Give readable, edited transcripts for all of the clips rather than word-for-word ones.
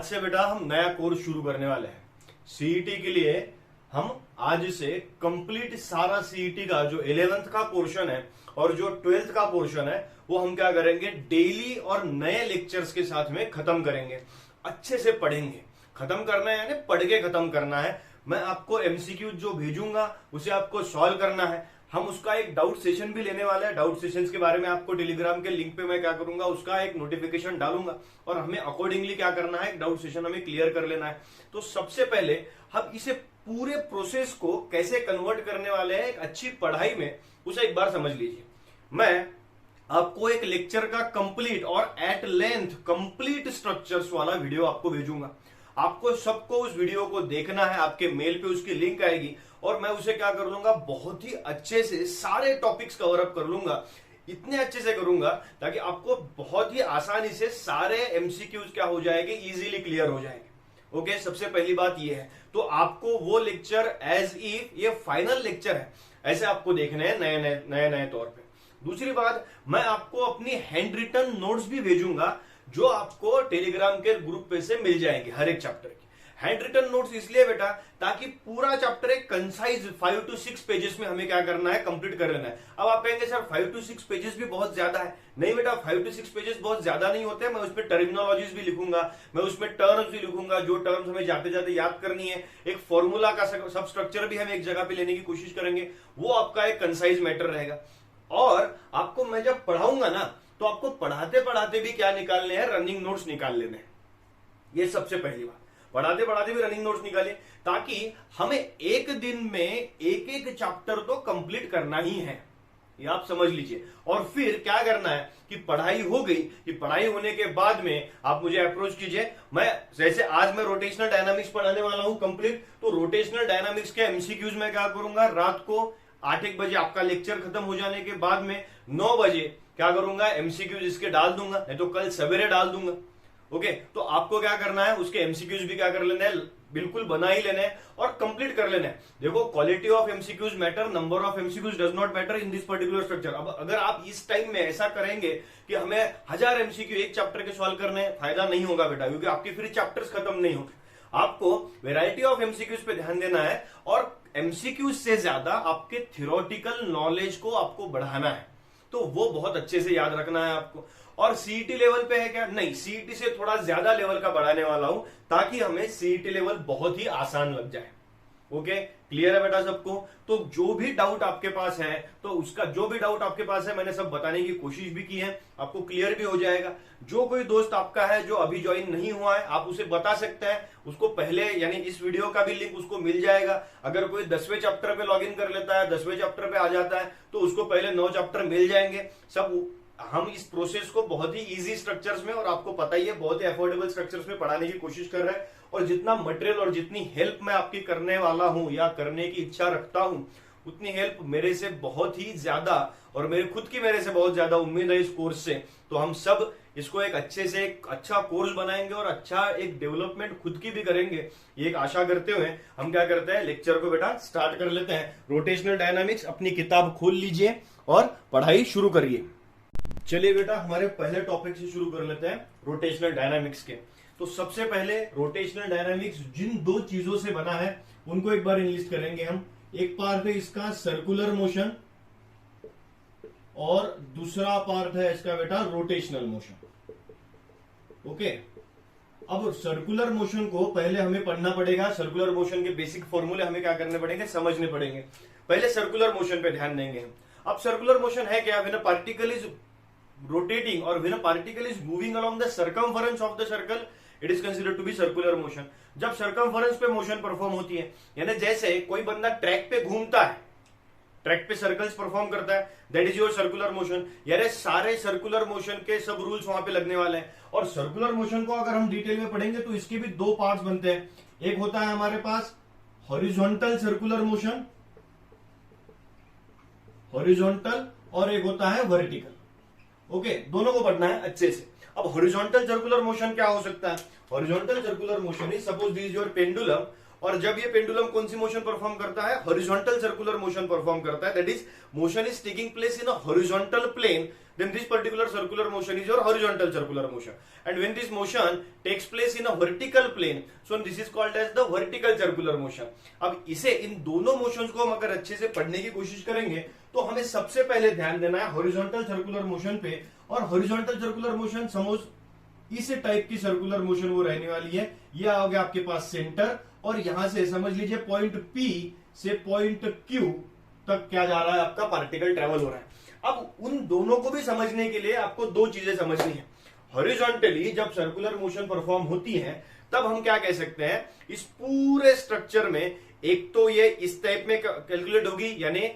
आज से बेटा हम नया कोर्स शुरू करने वाले हैं। सीईटी के लिए हम आज से कंप्लीट सारा सीईटी का जो 11th का पोर्शन है और जो 12th का पोर्शन है वो हम क्या करेंगे, डेली और नए लेक्चर्स के साथ में खत्म करेंगे। अच्छे से पढ़ेंगे, खत्म करना है यानी पढ़ के खत्म करना है। मैं आपको एमसीक्यू जो भेजूंगा उसे आपको सॉल्व करना है। हम उसका एक डाउट सेशन भी लेने वाले हैं। डाउट सेशंस के बारे में आपको टेलीग्राम के लिंक पे मैं क्या करूंगा, उसका एक नोटिफिकेशन डालूंगा और हमें अकॉर्डिंगली क्या करना है, एक डाउट सेशन हमें क्लियर कर लेना है। तो सबसे पहले हम इसे पूरे प्रोसेस को कैसे कन्वर्ट करने वाले हैं एक अच्छी पढ़ाई में, उसे एक बार समझ लीजिए। मैं आपको एक लेक्चर का कंप्लीट और एट लेंथ कंप्लीट स्ट्रक्चर्स वाला वीडियो आपको भेजूंगा। आपको सबको उस वीडियो को देखना है। आपके मेल पे उसकी लिंक आएगी और मैं उसे क्या कर लूंगा, बहुत ही अच्छे से सारे टॉपिक्स कवर अप कर लूंगा। इतने अच्छे से करूंगा ताकि आपको बहुत ही आसानी से सारे एमसीक्यूज क्या हो जाएंगे, इजीली क्लियर हो जाएंगे। ओके, सबसे पहली बात ये है। तो आपको वो लेक्चर एज इफ ये फाइनल लेक्चर है ऐसे आपको देखने हैं नए तौर पे। दूसरी बात, मैं आपको अपनी हैंड रिटन नोट्स भी भेजूंगा जो आपको टेलीग्राम के ग्रुप पे से मिल जाएंगे हर एक चैप्टर की। हैंड रिटन नोट्स इसलिए बेटा ताकि पूरा चैप्टर एक कंसाइज 5 to 6 पेजेस में हमें क्या करना है, कंप्लीट कर लेना है। अब आप कहेंगे सर 5 to 6 पेजेस भी बहुत ज्यादा है। नहीं बेटा, 5 to 6 पेजेस बहुत ज्यादा नहीं होते। मैं उसमें टर्मिनोलॉजीज भी लिखूंगा, मैं उसमें टर्म्स भी लिखूंगा, जो टर्म्स हमें जाते जाते याद करनी है। एक फॉर्मूला का सब स्ट्रक्चर भी हम एक जगह पे लेने की कोशिश करेंगे। वो आपका एक कंसाइज मैटर रहेगा। और आपको मैं जब पढ़ाऊंगा ना, तो आपको पढ़ाते पढ़ाते भी क्या निकालने हैं, रनिंग नोट्स निकाल लेने हैं। ये सबसे पहली बात, पढ़ाते पढ़ाते भी रनिंग नोट्स निकालें ताकि हमें एक दिन में एक एक चैप्टर तो कंप्लीट करना ही है। ये आप समझ लीजिए। और फिर क्या करना है कि पढ़ाई हो गई, कि पढ़ाई होने के बाद में आप मुझे अप्रोच कीजिए। मैं जैसे आज मैं रोटेशनल डायनामिक्स पढ़ाने वाला हूं कंप्लीट, तो रोटेशनल डायनामिक्स के एमसीक्यूज में क्या करूंगा, रात को 8-1 बजे आपका लेक्चर खत्म हो जाने के बाद में 9 बजे क्या करूंगा, एमसीक्यूज इसके डाल दूंगा, नहीं तो कल सवेरे डाल दूंगा। ओके, तो आपको क्या करना है, उसके एमसीक्यूज भी क्या कर लेना है, बिल्कुल बना ही लेना है और कंप्लीट कर लेना है। देखो, quality of MCQs matter, number of MCQs does not matter in this particular structure. अब अगर आप इस टाइम में ऐसा करेंगे कि हमें 1000 एमसीक्यू एक चैप्टर के सॉल्व करने, फायदा नहीं होगा बेटा, क्योंकि आपके फिर चैप्टर्स खत्म नहीं होंगे। आपको वेराइटी ऑफ एमसीक्यूज पे ध्यान देना है और एमसीक्यूज से ज्यादा आपके थियोरेटिकल नॉलेज को आपको बढ़ाना है। तो वो बहुत अच्छे से याद रखना है आपको। और सीईटी लेवल पे है क्या, नहीं, सीईटी से थोड़ा ज्यादा लेवल का बढ़ाने वाला हूं ताकि हमें सीईटी लेवल बहुत ही आसान लग जाए। ओके, क्लियर है बेटा सबको? तो जो भी डाउट आपके पास है, तो उसका जो भी डाउट आपके पास है मैंने सब बताने की कोशिश भी की है, आपको क्लियर भी हो जाएगा। जो कोई दोस्त आपका है जो अभी ज्वाइन नहीं हुआ है, आप उसे बता सकते हैं, उसको पहले यानी इस वीडियो का भी लिंक उसको मिल जाएगा। अगर कोई 10वें चैप्टर पे लॉगिन कर लेता है, 10वें चैप्टर पे आ जाता है, तो उसको पहले 9 चैप्टर मिल जाएंगे सब। हम इस प्रोसेस को बहुत ही इजी स्ट्रक्चर्स में, और आपको पता ही है बहुत ही अफोर्डेबल स्ट्रक्चर्स में पढ़ाने की कोशिश कर रहे हैं। और जितना मटेरियल और जितनी हेल्प मैं आपकी करने वाला हूं या करने की इच्छा रखता हूं, उतनी हेल्प मेरे से बहुत ही ज्यादा, और मेरे खुद की मेरे से बहुत ज्यादा उम्मीद है इस कोर्स से। तो हम सब इसको एक अच्छे से एक अच्छा कोर्स बनाएंगे और अच्छा एक डेवलपमेंट खुद की भी करेंगे, ये एक आशा करते हुए हम क्या करते हैं, लेक्चर को बेटा स्टार्ट कर लेते हैं। रोटेशनल डायनामिक्स, अपनी किताब खोल लीजिए और पढ़ाई शुरू करिए। चलिए बेटा, हमारे पहले टॉपिक से शुरू कर लेते हैं, रोटेशनल डायनामिक्स के। तो सबसे पहले रोटेशनल डायनामिक्स जिन 2 चीजों से बना है उनको एक बार इंलिस्ट करेंगे हम। एक पार्ट है इसका सर्कुलर मोशन और दूसरा पार्ट है इसका बेटा रोटेशनल मोशन। ओके, अब सर्कुलर मोशन को पहले हमें पढ़ना पड़ेगा। सर्कुलर मोशन के बेसिक फॉर्मूले हमें क्या करने पड़ेंगे, समझने पड़ेंगे। पहले सर्कुलर मोशन पे ध्यान देंगे हम। अब सर्कुलर मोशन है क्या, when a particle is rotating और when a particle is moving along the circumference of the circle, it is considered to be circular motion. जब सर्कमफरेंस पे मोशन परफॉर्म होती है, यानी जैसे कोई बंदा ट्रैक पे घूमता है, ट्रैक पे सर्कल्स परफॉर्म करता है, that is your circular motion. यानी सारे सर्कुलर मोशन के सब रूल्स वहां पे लगने वाले हैं। और सर्कुलर मोशन को अगर हम डिटेल में पढ़ेंगे तो इसके भी 2 पार्ट्स बनते हैं। एक होता है हमारे पास हॉरिजॉन्टल सर्कुलर मोशन, हॉरिजॉन्टल, और एक होता है वर्टिकल। ओके, दोनों को पढ़ना है अच्छे से। अब हॉरिजॉन्टल सर्कुलर मोशन क्या हो सकता है, horizontal circular motion is, suppose this is your pendulum और जब ये पेंडुलम कौन सी मोशन परफॉर्म करता है, हॉरिजॉन्टल सर्कुलर मोशन परफॉर्म करता है, that is motion is taking place in a horizontal plane, then this particular circular motion is your horizontal circular motion, and when this motion takes place in a vertical plane, so this is called as the vertical circular motion. अब इसे, इन दोनों motions को हम अगर अच्छे से पढ़ने की कोशिश करेंगे तो हमें सबसे पहले ध्यान देना है हॉरिजॉन्टल सर्कुलर मोशन पे, और हॉरिजॉन्टल सर्कुलर मोशन सपोज इस टाइप की सर्कुलर मोशन वो रहने वाली है। ये आ गया आपके पास सेंटर, और यहां से समझ लीजिए पॉइंट P से पॉइंट Q तक क्या जा रहा है, आपका पार्टिकल ट्रेवल हो रहा है। अब उन दोनों को भी समझने के लिए आपको दो चीजें समझनी है। हॉरिजॉन्टली जब सर्कुलर मोशन परफॉर्म होती है तब हम क्या कह सकते हैं, इस पूरे स्ट्रक्चर में एक तो ये इस टाइप में कैलकुलेट होगी, यानी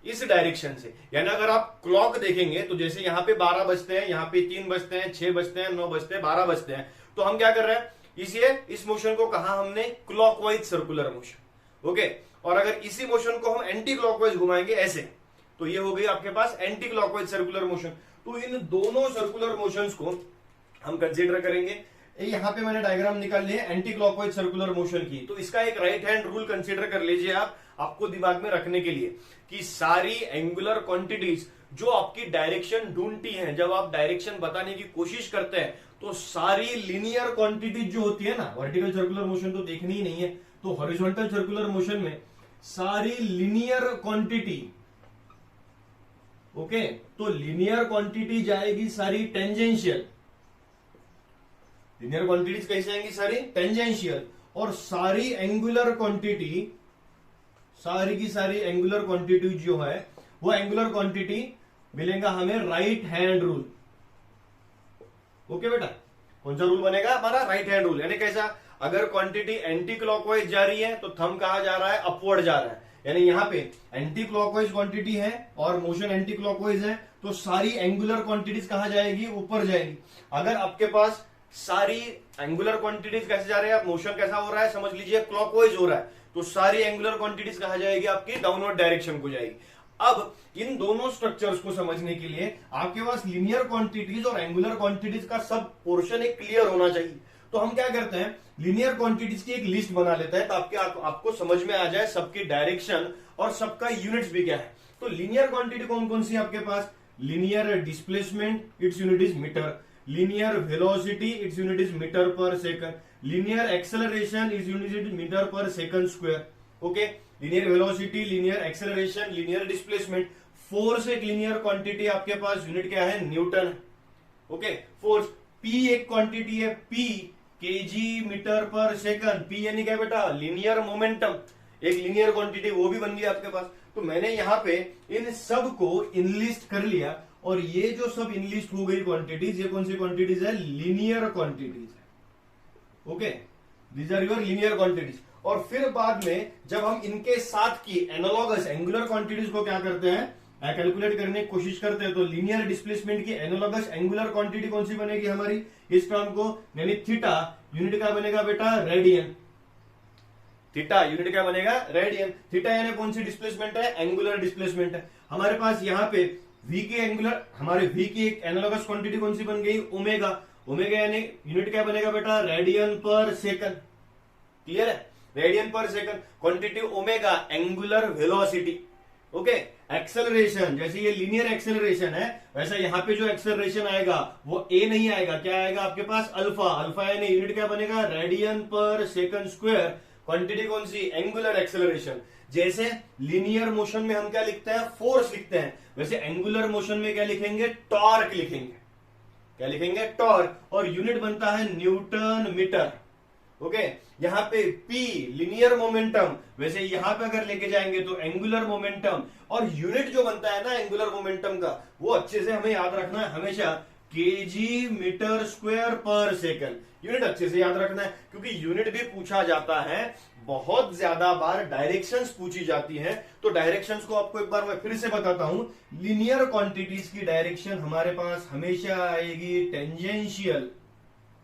इस डायरेक्शन से, यानी अगर आप क्लॉक देखेंगे तो जैसे यहाँ पे 12 बजते हैं, यहाँ पे 3 बजते हैं, 6 बजते हैं, 9 बजते हैं, 12 बजते हैं, तो हम क्या कर रहे हैं, इस मोशन को कहा हमने क्लॉकवाइज सर्कुलर मोशन। ओके, और अगर इसी मोशन को हम एंटी क्लॉकवाइज घुमाएंगे ऐसे, तो ये हो गई आपके पास एंटी क्लॉकवाइज सर्कुलर मोशन। तो इन दोनों सर्कुलर मोशंस को हम कंसीडर करेंगे। यहां पे मैंने डायग्राम निकाल लिया एंटी क्लॉकवाइज सर्कुलर मोशन की, तो इसका एक राइट हैंड रूल कंसीडर कर लीजिए आप, आपको दिमाग में रखने के लिए, कि सारी एंगुलर क्वांटिटीज जो आपकी डायरेक्शन ढूंढती हैं, जब आप डायरेक्शन बताने की कोशिश करते हैं, तो सारी लीनियर क्वांटिटीज जो होती है ना, वर्टिकल सर्कुलर मोशन तो देखनी ही नहीं है, तो हॉरिजॉन्टल सर्कुलर मोशन में सारी लीनियर क्वांटिटी, ओके, तो लीनियर क्वांटिटी जाएगी सारी टेंजेंशियल, लीनियर क्वांटिटीज कैसे आएंगी, सारी टेंजेंशियल, और सारी एंगुलर क्वांटिटी, सारी की सारी एंगुलर क्वांटिटी जो है वो एंगुलर क्वांटिटी मिलेगा हमें राइट हैंड रूल। ओके बेटा, कौन सा रूल बनेगा हमारा, राइट हैंड रूल, यानी कैसा, अगर क्वांटिटी एंटी क्लॉकवाइज जा रही है तो थंब कहां जा रहा है, अपवर्ड जा रहा है, यानी यहां पे एंटी क्लॉकवाइज क्वांटिटी है और मोशन एंटी क्लॉकवाइज है, तो सारी एंगुलर क्वांटिटीज कहां जाएगी, ऊपर जाएगी। अगर आपके पास सारी एंगुलर क्वांटिटीज कैसे जा रहे हैं, मोशन कैसा हो रहा है, समझ लीजिए क्लॉकवाइज हो रहा है, तो सारी एंगुलर क्वांटिटीज कहां जाएगी, आपकी डाउनवर्ड डायरेक्शन को जाएगी। अब इन दोनों स्ट्रक्चर्स को समझने के लिए आपके पास लीनियर क्वांटिटीज और एंगुलर क्वांटिटीज का सब पोर्शन एक क्लियर होना चाहिए। तो हम क्या करते हैं, लीनियर क्वांटिटीज की एक लिस्ट बना लेते हैं, ताकि आपको समझ में आ जाए सबकी डायरेक्शन और सबका यूनिट्स भी क्या है। तो लीनियर क्वांटिटी कौन कौन सी है आपके पास, linear displacement, its unit is metre, linear velocity, its unit is metre per second, linear acceleration, its unit is metre per second square. Okay, linear velocity, linear acceleration, linear displacement, force एक linear quantity आपके पास, unit क्या है, newton. Okay, force, P एक quantity है, P KG metre per second, P यानी क्या बेटा, लीनियर मोमेंटम, एक लीनियर क्वांटिटी वो भी बन गई आपके पास। तो मैंने यहाँ पे इन सब को इनलिस्ट कर लिया, और ये जो सब इनलिस्ट हो गई क्वांटिटीज, ये कौन सी क्वांटिटीज है, लीनियर क्वांटिटीज है। Okay, these are your linear quantities. और फिर बाद में जब हम इनके साथ की एनालॉगस एंगुलर क्वांटिटीज को क्या करते हैं, कैलकुलेट करने की कोशिश करते हैं, तो लीनियर डिस्प्लेसमेंट की एनालॉगस एंगुलर क्वांटिटी कौन सी बनेगी हमारी, इस टर्म को, यानी थीटा, यूनिट क्या बनेगा बेटा, रेडियन। थीटा यूनिट क्या बनेगा, रेडियन। थीटा यानी कौन सी डिस्प्लेसमेंट है, एंगुलर डिस्प्लेसमेंट है। हमारे पास यहाँ पे v की एंगुलर, हमारे v की एक एनालॉगस क्वांटिटी कौन सी बन गई, ओमेगा। ओमेगा यानी यूनिट क्या बनेगा बेटा, रेडियन पर सेकंड। क्लियर है, रेडियन पर second, quantity omega, angular velocity. Okay, acceleration, जैसे ये लीनियर एक्सेलरेशन है, वैसा यहाँ पे जो एक्सेलरेशन आएगा वो ए नहीं आएगा, क्या आएगा आपके पास, अल्फा। अल्फा यानी यूनिट क्या बनेगा, रेडियन पर सेकंड स्क्वायर, क्वांटिटी कौन सी, एंगुलर एक्सेलरेशन। जैसे लीनियर मोशन में हम क्या लिखते हैं, फोर्स लिखते हैं, वैसे एंगुलर मोशन में क्या लिखेंगे, टॉर्क लिखेंगे। क्या लिखेंगे, टॉर्क, और यूनिट बनता है न्यूटन मीटर। ओके, यहाँ पे P लीनियर मोमेंटम, वैसे यहां पे अगर लेके जाएंगे तो एंगुलर मोमेंटम, और यूनिट जो बनता है ना एंगुलर मोमेंटम का, वो अच्छे से हमें याद रखना है हमेशा, केजी मीटर स्क्वायर पर सेकंड। यूनिट अच्छे से याद रखना है, क्योंकि यूनिट भी पूछा जाता है, बहुत ज्यादा बार डायरेक्शंस पूछी जाती हैं। तो डायरेक्शंस को आपको एक बार मैं फिर से बताता हूं, लीनियर क्वांटिटीज की डायरेक्शन हमारे पास हमेशा आएगी टेंजेंशियल।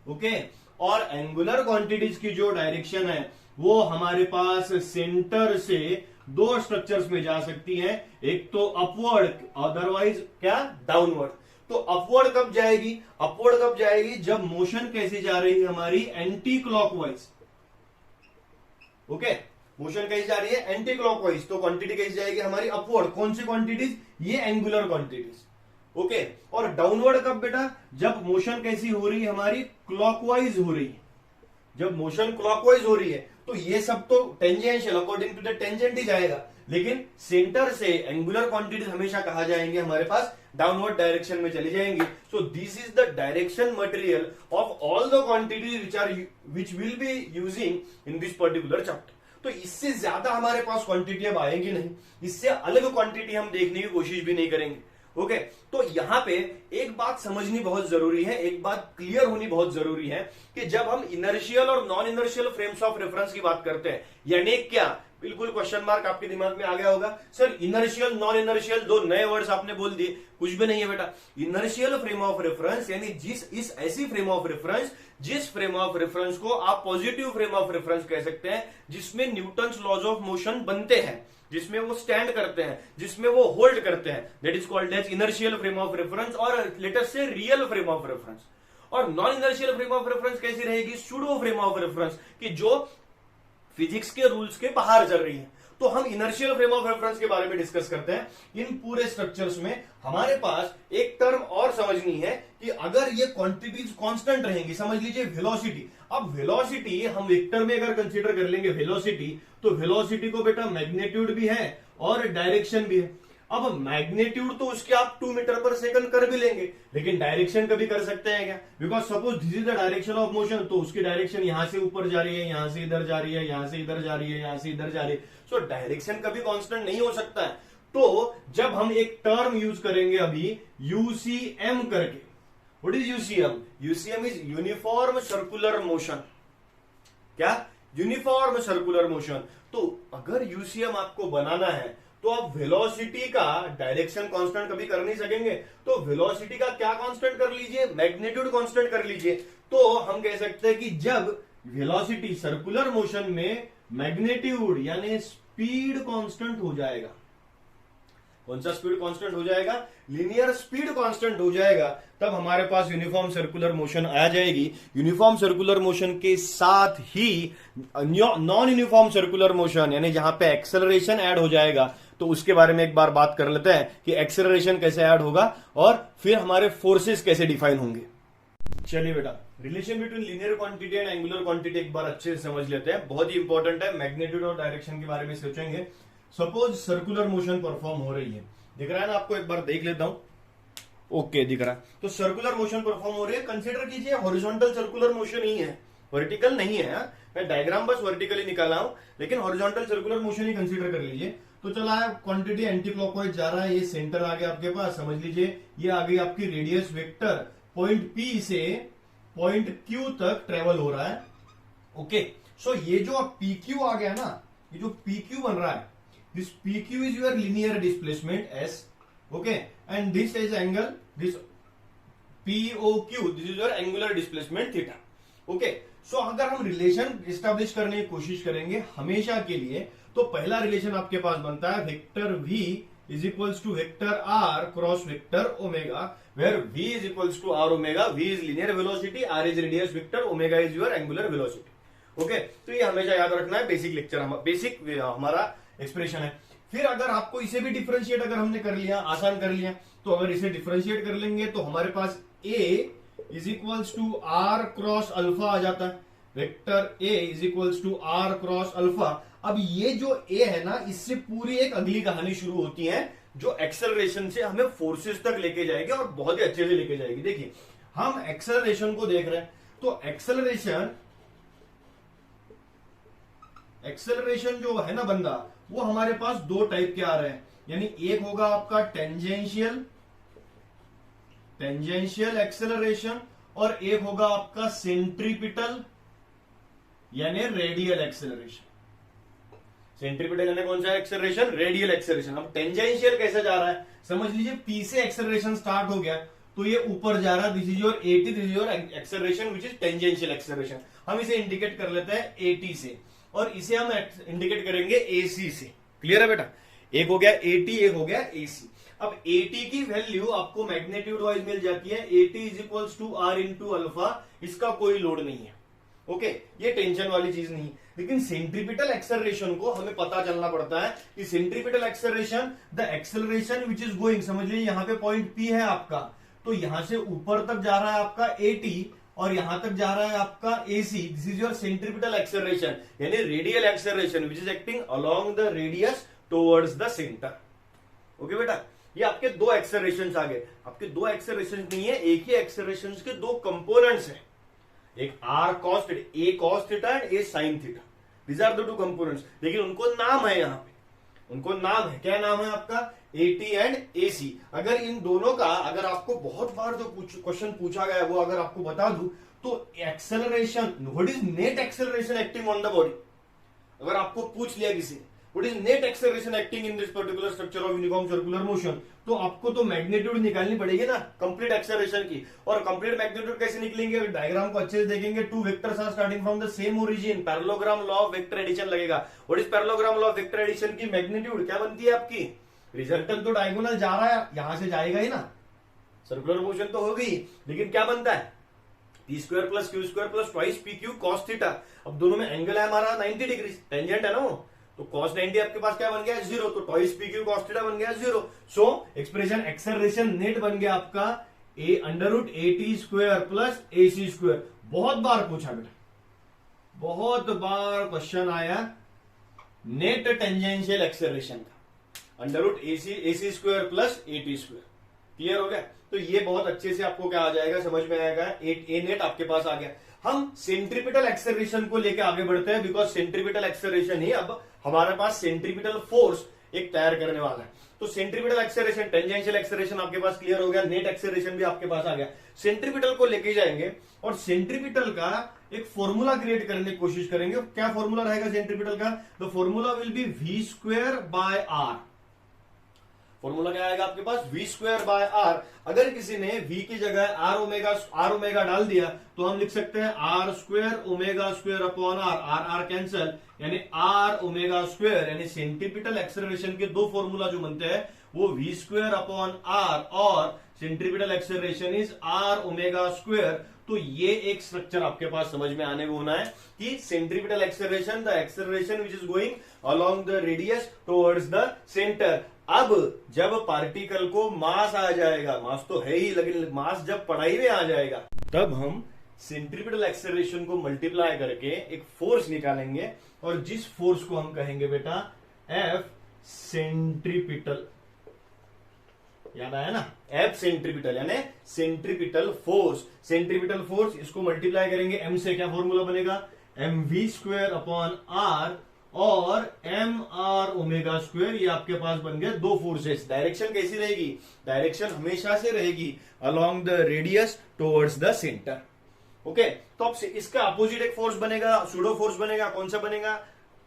ओके, और एंगुलर क्वांटिटीज की जो डायरेक्शन है वो हमारे पास सेंटर से दो स्ट्रक्चर्स में जा सकती हैं, एक तो अपवर्ड, अदरवाइज क्या, डाउनवर्ड। तो अपवर्ड कब जाएगी, अपवर्ड कब जाएगी, जब मोशन कैसी जा रही है हमारी, एंटी क्लॉकवाइज। ओके, मोशन कैसी जा रही है, एंटी क्लॉकवाइज, तो क्वांटिटी कैसी जाएगी हमारी अपवर्ड। कौन सी क्वांटिटीज, ये एंगुलर क्वांटिटीज। ओके, और डाउनवर्ड कब बेटा, जब मोशन कैसी हो रही है हमारी, क्लॉकवाइज हो रही है। जब मोशन क्लॉकवाइज हो रही है तो ये सब तो tangential according to the tangent ही जाएगा, लेकिन सेंटर से एंगुलर क्वांटिटीज हमेशा कहा जाएंगे हमारे पास डाउनवर्ड डायरेक्शन में चली जाएंगी। So this is the direction material of all the quantities which will be using in this particular chapter. तो इससे ज्यादा हमारे पास क्वांटिटी अब आएगी नहीं, इससे अलग क्वांटिटी हम देखने की कोशिश भी नहीं करेंगे। ओके, तो यहां पे एक बात समझनी बहुत जरूरी है, एक बात क्लियर होनी बहुत जरूरी है कि जब हम इनर्शियल और non inertial frames of reference की बात करते हैं, यानी क्या, बिल्कुल क्वेश्चन मार्क आपके दिमाग में आ गया होगा, सर इनर्शियल नॉन इनर्शियल दो नए वर्ड्स आपने बोल दिए, कुछ भी नहीं है बेटा। इनर्शियल फ्रेम ऑफ रेफरेंस यानी ऐसी फ्रेम ऑफ रेफरेंस, जिस फ्रेम ऑफ रेफरेंस को आप पॉजिटिव फ्रेम ऑफ रेफरेंस कह सकते हैं, जिसमें न्यूटन्स लॉज ऑफ मोशन बनते हैं, जिसमें वो स्टैंड करते हैं, जिसमें वो होल्ड करते हैं, that is called as inertial frame of reference, और let us say real frame of reference. और non inertial frame of reference कैसी रहेगी, सूडो फ्रेम ऑफ रेफरेंस, कि जो फिजिक्स के रूल्स के बाहर चल रही है। तो हम इनर्शियल फ्रेम ऑफ रेफरेंस के बारे में डिस्कस करते हैं। इन पूरे स्ट्रक्चर्स में हमारे पास एक टर्म और समझनी है कि अगर ये क्वांटिटीज कांस्टेंट रहेंगी, समझ लीजिए वेलोसिटी। अब वेलोसिटी हम वेक्टर में अगर कंसीडर कर लेंगे वेलोसिटी, तो वेलोसिटी को बेटा मैग्नीट्यूड भी है और डायरेक्शन भी है। अब मैग्नीट्यूड तो उसके आप 2 मीटर पर सेकंड कर भी लेंगे, लेकिन डायरेक्शन कभी कर सकते हैं क्या, because suppose this is the direction of motion, तो उसकी डायरेक्शन यहां से ऊपर जा रही है, यहां से इधर जा रही है, यहां से इधर जा रही है, यहां से इधर जा रही है। सो डायरेक्शन कभी कांस्टेंट नहीं हो सकता है। तो जब हम एक टर्म यूज करेंगे अभी यूसीएम करके, what is UCM, UCM is uniform circular motion. क्या, यूनिफॉर्म सर्कुलर मोशन। तो अगर यूसीएम आपको बनाना है तो आप वेलोसिटी का डायरेक्शन कांस्टेंट कभी कर नहीं सकेंगे, तो वेलोसिटी का क्या कांस्टेंट कर लीजिए, मैग्नीट्यूड कांस्टेंट कर लीजिए। तो हम कह सकते हैं कि जब वेलोसिटी सर्कुलर मोशन में मैग्नीट्यूड यानी स्पीड कांस्टेंट हो जाएगा, कौन सा स्पीड कांस्टेंट हो जाएगा, लीनियर स्पीड कांस्टेंट हो जाएगा, तब हमारे पास यूनिफॉर्म सर्कुलर मोशन आ जाएगी। यूनिफॉर्म सर्कुलर मोशन के साथ ही नॉन यूनिफॉर्म सर्कुलर मोशन यानी जहां पे एक्सेलरेशन ऐड हो जाएगा, तो उसके बारे में एक बार बात कर लेते हैं कि एक्सेलरेशन कैसे ऐड होगा और फिर हमारे फोर्सेस कैसे डिफाइन होंगे। चलिए बेटा, relation between linear quantity and angular quantity एक बार अच्छे से समझ लेते हैं, बहुत ही इंपॉर्टेंट है। मैग्नीट्यूड और डायरेक्शन के बारे में सोचेंगे। सपोज सर्कुलर मोशन परफॉर्म हो रही है, दिख रहा है ना आपको, एक बार देख लेता हूं। ओके, दिख रहा है। तो सर्कुलर मोशन परफॉर्म हो रही है, कंसीडर कीजिए हॉरिजॉन्टल सर्कुलर मोशन ही है, वर्टिकल नहीं है। मैं डायग्राम बस वर्टिकली निकाला हूं, लेकिन हॉरिजॉन्टल सर्कुलर मोशन ही कंसीडर कर लीजिए। तो चला है, क्वांटिटी एंटी क्लॉकवाइज जा रहा है, ये सेंटर आ गया आपके पास, समझ लीजिए ये आ गई आपकी रेडियस वेक्टर, पॉइंट पी से पॉइंट क्यू तक ट्रेवल हो रहा है। ओके, सो ये जो अब पी क्यू आ गया ना, ये जो पी क्यू बन रहा है, this P Q is your linear displacement S, okay, and this is angle, this POQ, this is your angular displacement theta. Okay, so अगर हम रिलेशन एस्टेब्लिश करने की कोशिश करेंगे हमेशा के लिए, तो पहला रिलेशन आपके पास बनता है vector V is equals to vector R cross vector omega, where V is equals to R omega, V is linear velocity, R is radius vector, omega is your angular velocity. Okay, तो ये हमेशा याद रखना है, basic lecture, basic हमारा expression है। फिर अगर आपको इसे भी डिफरेंशिएट अगर हमने कर लिया, आसान कर लिया, तो अगर इसे डिफरेंशिएट कर लेंगे तो हमारे पास A is equals to R cross alpha आ जाता है, vector A is equals to R cross alpha. अब ये जो A है ना, इससे पूरी एक अगली कहानी शुरू होती है जो एक्सेलरेशन से हमें फोर्सेस तक लेके जाएगी और बहुत ही अच्छे से लेके जाएगी। देखिए, हम एक्सेलरेशन को देख रहे हैं, तो एक्सेलरेशन जो है ना बंदा, वो हमारे पास दो टाइप के आ रहे हैं, यानी एक होगा आपका टेंजेंशियल एक्सेलरेशन और एक होगा आपका सेंट्रीपिटल यानी रेडियल एक्सेलरेशन। सेंट्रीपिटल यानी कौन सा एक्सेलरेशन, रेडियल एक्सेलरेशन। अब टेंजेंशियल कैसे जा रहा है, समझ लीजिए पी से एक्सेलरेशन स्टार्ट हो गया तो ये ऊपर जा रहा है, this is your AT, this is your acceleration which is tangential acceleration. हम इसे इंडिकेट कर लेते हैं AT से और इसे हम इंडिकेट करेंगे AC से। क्लियर है बेटा, एक हो गया AT, एक हो गया AC। अब AT की वैल्यू आपको मैग्नीट्यूड वाइज मिल जाती है, AT is equals to R into alpha, इसका कोई लोड नहीं है। ओके, ये टेंशन वाली चीज नहीं। लेकिन सेंट्रीपिटल एक्सेलरेशन को हमें पता चलना पड़ता है कि centripetal acceleration, the acceleration which is going, समझ लीजिए यहाँ पे पॉइंट P है आपका, तो यहां से ऊपर तक जा रहा है आपका AT और यहां तक जा रहा है आपका AC। This is your centripetal acceleration, यानी radial acceleration which is acting along the radius towards the centre. Okay बेटा, ये आपके दो एक्सेलरेशन आ गए। आपके दो एक्सेलरेशन नहीं है, एक ही एक्सेलरेशन के दो कंपोनेंट्स हैं, एक R cos theta, A cos theta and A sine theta. These are the two components, लेकिन उनको नाम है यहाँ पे, उनको नाम है, क्या नाम है आपका, AT एंड AC। अगर इन दोनों का, अगर आपको बहुत बार जो क्वेश्चन पूछा गया है वो अगर आपको बता दूं तो acceleration, what is net acceleration acting on the body, अगर आपको पूछ लिया किसी ने what is net acceleration acting in this particular structure of uniform circular motion, तो आपको तो मैग्नीट्यूड निकालनी पड़ेगी ना कंप्लीट एक्सेलरेशन की। और कंप्लीट मैग्नीट्यूड कैसे निकलेंगे, डायग्राम को अच्छे से देखेंगे, two vectors are starting from the same origin, parallelogram law of vector addition लगेगा। What is parallelogram law of vector addition की मैग्नीट्यूड क्या बनती है आपकी, रिजल्टेंट तो डायगोनल जा रहा है, यहां से जाएगा ही ना, सर्कुलर मोशन तो होगी, लेकिन क्या बनता है, P square plus Q square plus twice PQ cos theta. अब दोनों में एंगल है हमारा 90 डिग्री, टेंजेंट है ना वो, तो cos 90 आपके पास क्या बन गया, 0, तो ट्वाइस PQ cos थीटा बन गया 0। सो एक्सप्रेशन एक्सेलरेशन नेट बन गया आपका A √ AT square plus AC square. बहुत बार पूछा बेटा, बहुत बार क्वेश्चन आया नेट टेंजेंशियल एक्सेलरेशन का, √ AC square plus AT square. Clear हो गया, तो ये बहुत अच्छे से आपको क्या आ जाएगा, समझ में आएगा, ए नेट आपके पास आ गया। हम सेंट्रीपिटल एक्सेलरेशन को लेकर आगे बढ़ते हैं, बिकॉज सेंट्रीपिटल एक्सेलरेशन ही अब हमारे पास सेंट्रीपिटल फोर्स एक तैयार करने वाला है। तो सेंट्रीपिटल एक्सेलरेशन, टेंजेंशियल एक्सेलरेशन आपके पास क्लियर हो गया, नेट एक्सेलरेशन भी आपके पास आ गया। सेंट्रीपिटल को लेके जाएंगे और सेंट्रीपिटल का एक फॉर्मूला क्रिएट करने की कोशिश करेंगे। क्या फॉर्मूला रहेगा सेंट्रीपिटल का, the formula will be V²/R। Formula क्या आएगा आपके पास, V²/R। अगर किसी ने V की जगह R ओमेगा डाल दिया तो हम लिख सकते हैं R²ω²/R, R कैंसल, यानी R ω², यानी सेंट्रीपिटल एक्सेलरेशन के दो फॉर्मूला जो बनते हैं वो V²/R और सेंट्रीपिटल एक्सेलरेशन इज R ω²। तो ये एक स्ट्रक्चर आपके पास समझ में आने होना है कि centripetal acceleration, the acceleration which is going along the radius towards the centre. अब जब पार्टिकल को मास आ जाएगा, मास तो है ही, लेकिन मास जब पढ़ाई में आ जाएगा तब हम सेंट्रीपिटल एक्सेलरेशन को मल्टीप्लाई करके एक फोर्स निकालेंगे, और जिस फोर्स को हम कहेंगे बेटा F सेंट्रीपिटल, याद आया ना, F सेंट्रीपिटल यानी सेंट्रीपिटल फोर्स। सेंट्रीपिटल फोर्स इसको मल्टीप्लाई करेंगे M से, क्या फॉर्मूला बनेगा, mv²/R और mR ω²। ये आपके पास बन गए दो फोर्सेस। डायरेक्शन कैसी रहेगी, डायरेक्शन हमेशा से रहेगी along the radius towards the centre. Okay, तो अब इसका अपोजिट एक फोर्स बनेगा, सूडो फोर्स बनेगा, कौन सा बनेगा,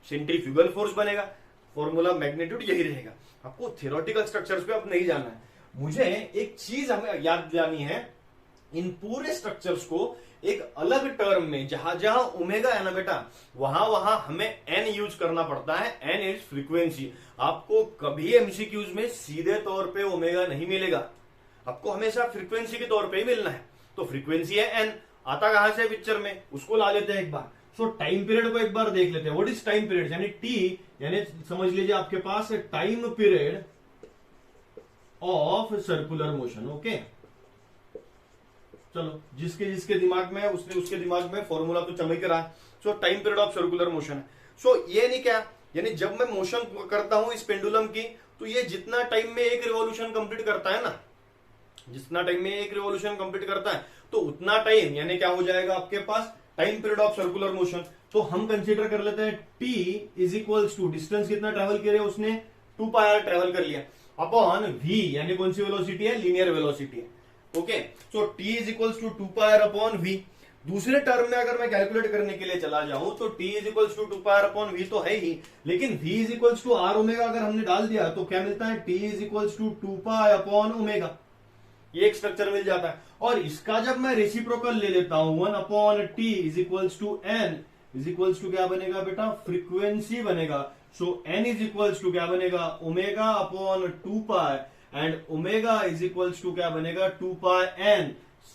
सेंट्रीफ्यूगल फोर्स बनेगा। फॉर्मूला मैग्नीट्यूड यही रहेगा। आपको थियोरेटिकल स्ट्रक्चर्स पे अब नहीं जाना है, मुझे एक चीज हमें याद दिलानी है, इन पूरे स्ट्रक्चर्स को एक अलग टर्म में, जहां जहां ओमेगा है ना बेटा, वहां वहां हमें एन यूज करना पड़ता है। N is frequency. आपको कभी एमसीक्यूज में सीधे तौर पे ओमेगा नहीं मिलेगा, आपको हमेशा फ्रीक्वेंसी के तौर पे ही मिलना है। तो फ्रीक्वेंसी है एन, आता कहां से पिक्चर में, उसको ला लेते हैं एक बार। सो टाइम पीरियड को एक बार देख लेते हैं। व्हाट इज टाइम पीरियड, यानी टी, यानी समझ लीजिए आपके पास time period of circular motion. Okay, चलो जिसके जिसके दिमाग में है उसके दिमाग में फॉर्मूला तो चमक रहा है। सो time period of circular motion है। सो ये नहीं क्या, यानी जब मैं मोशन करता हूं इस पेंडुलम की, तो ये जितना टाइम में एक रिवॉल्यूशन कंप्लीट करता है ना, जितना टाइम में एक रिवॉल्यूशन कंप्लीट करता है, तो उतना टाइम यानी क्या हो जाएगा आपके पास time period of circular motion. तो हम कंसीडर कर लेते हैं t is equals to, distance कितना ट्रेवल किया उसने, 2πr ट्रेवल कर लिया, अपॉन v, यानी कौन सी वेलोसिटी है, लीनियर वेलोसिटी है। Okay, so t is equals to 2πr upon v। दूसरे टर्म में अगर मैं कैलकुलेट करने के लिए चला जाऊं तो t is equals to 2πr upon v तो है ही, लेकिन v is equals to r omega अगर हमने डाल दिया तो क्या मिलता है, t is equals to 2π upon omega. ये एक स्ट्रक्चर मिल जाता है। और इसका जब मैं रेसिप्रोकल ले लेता हूं 1 upon t is equals to n is equals to क्या बनेगा बेटा, फ्रीक्वेंसी बनेगा। So n is equals to क्या बनेगा, omega upon 2π, and omega is equals to क्या बनेगा, 2πn।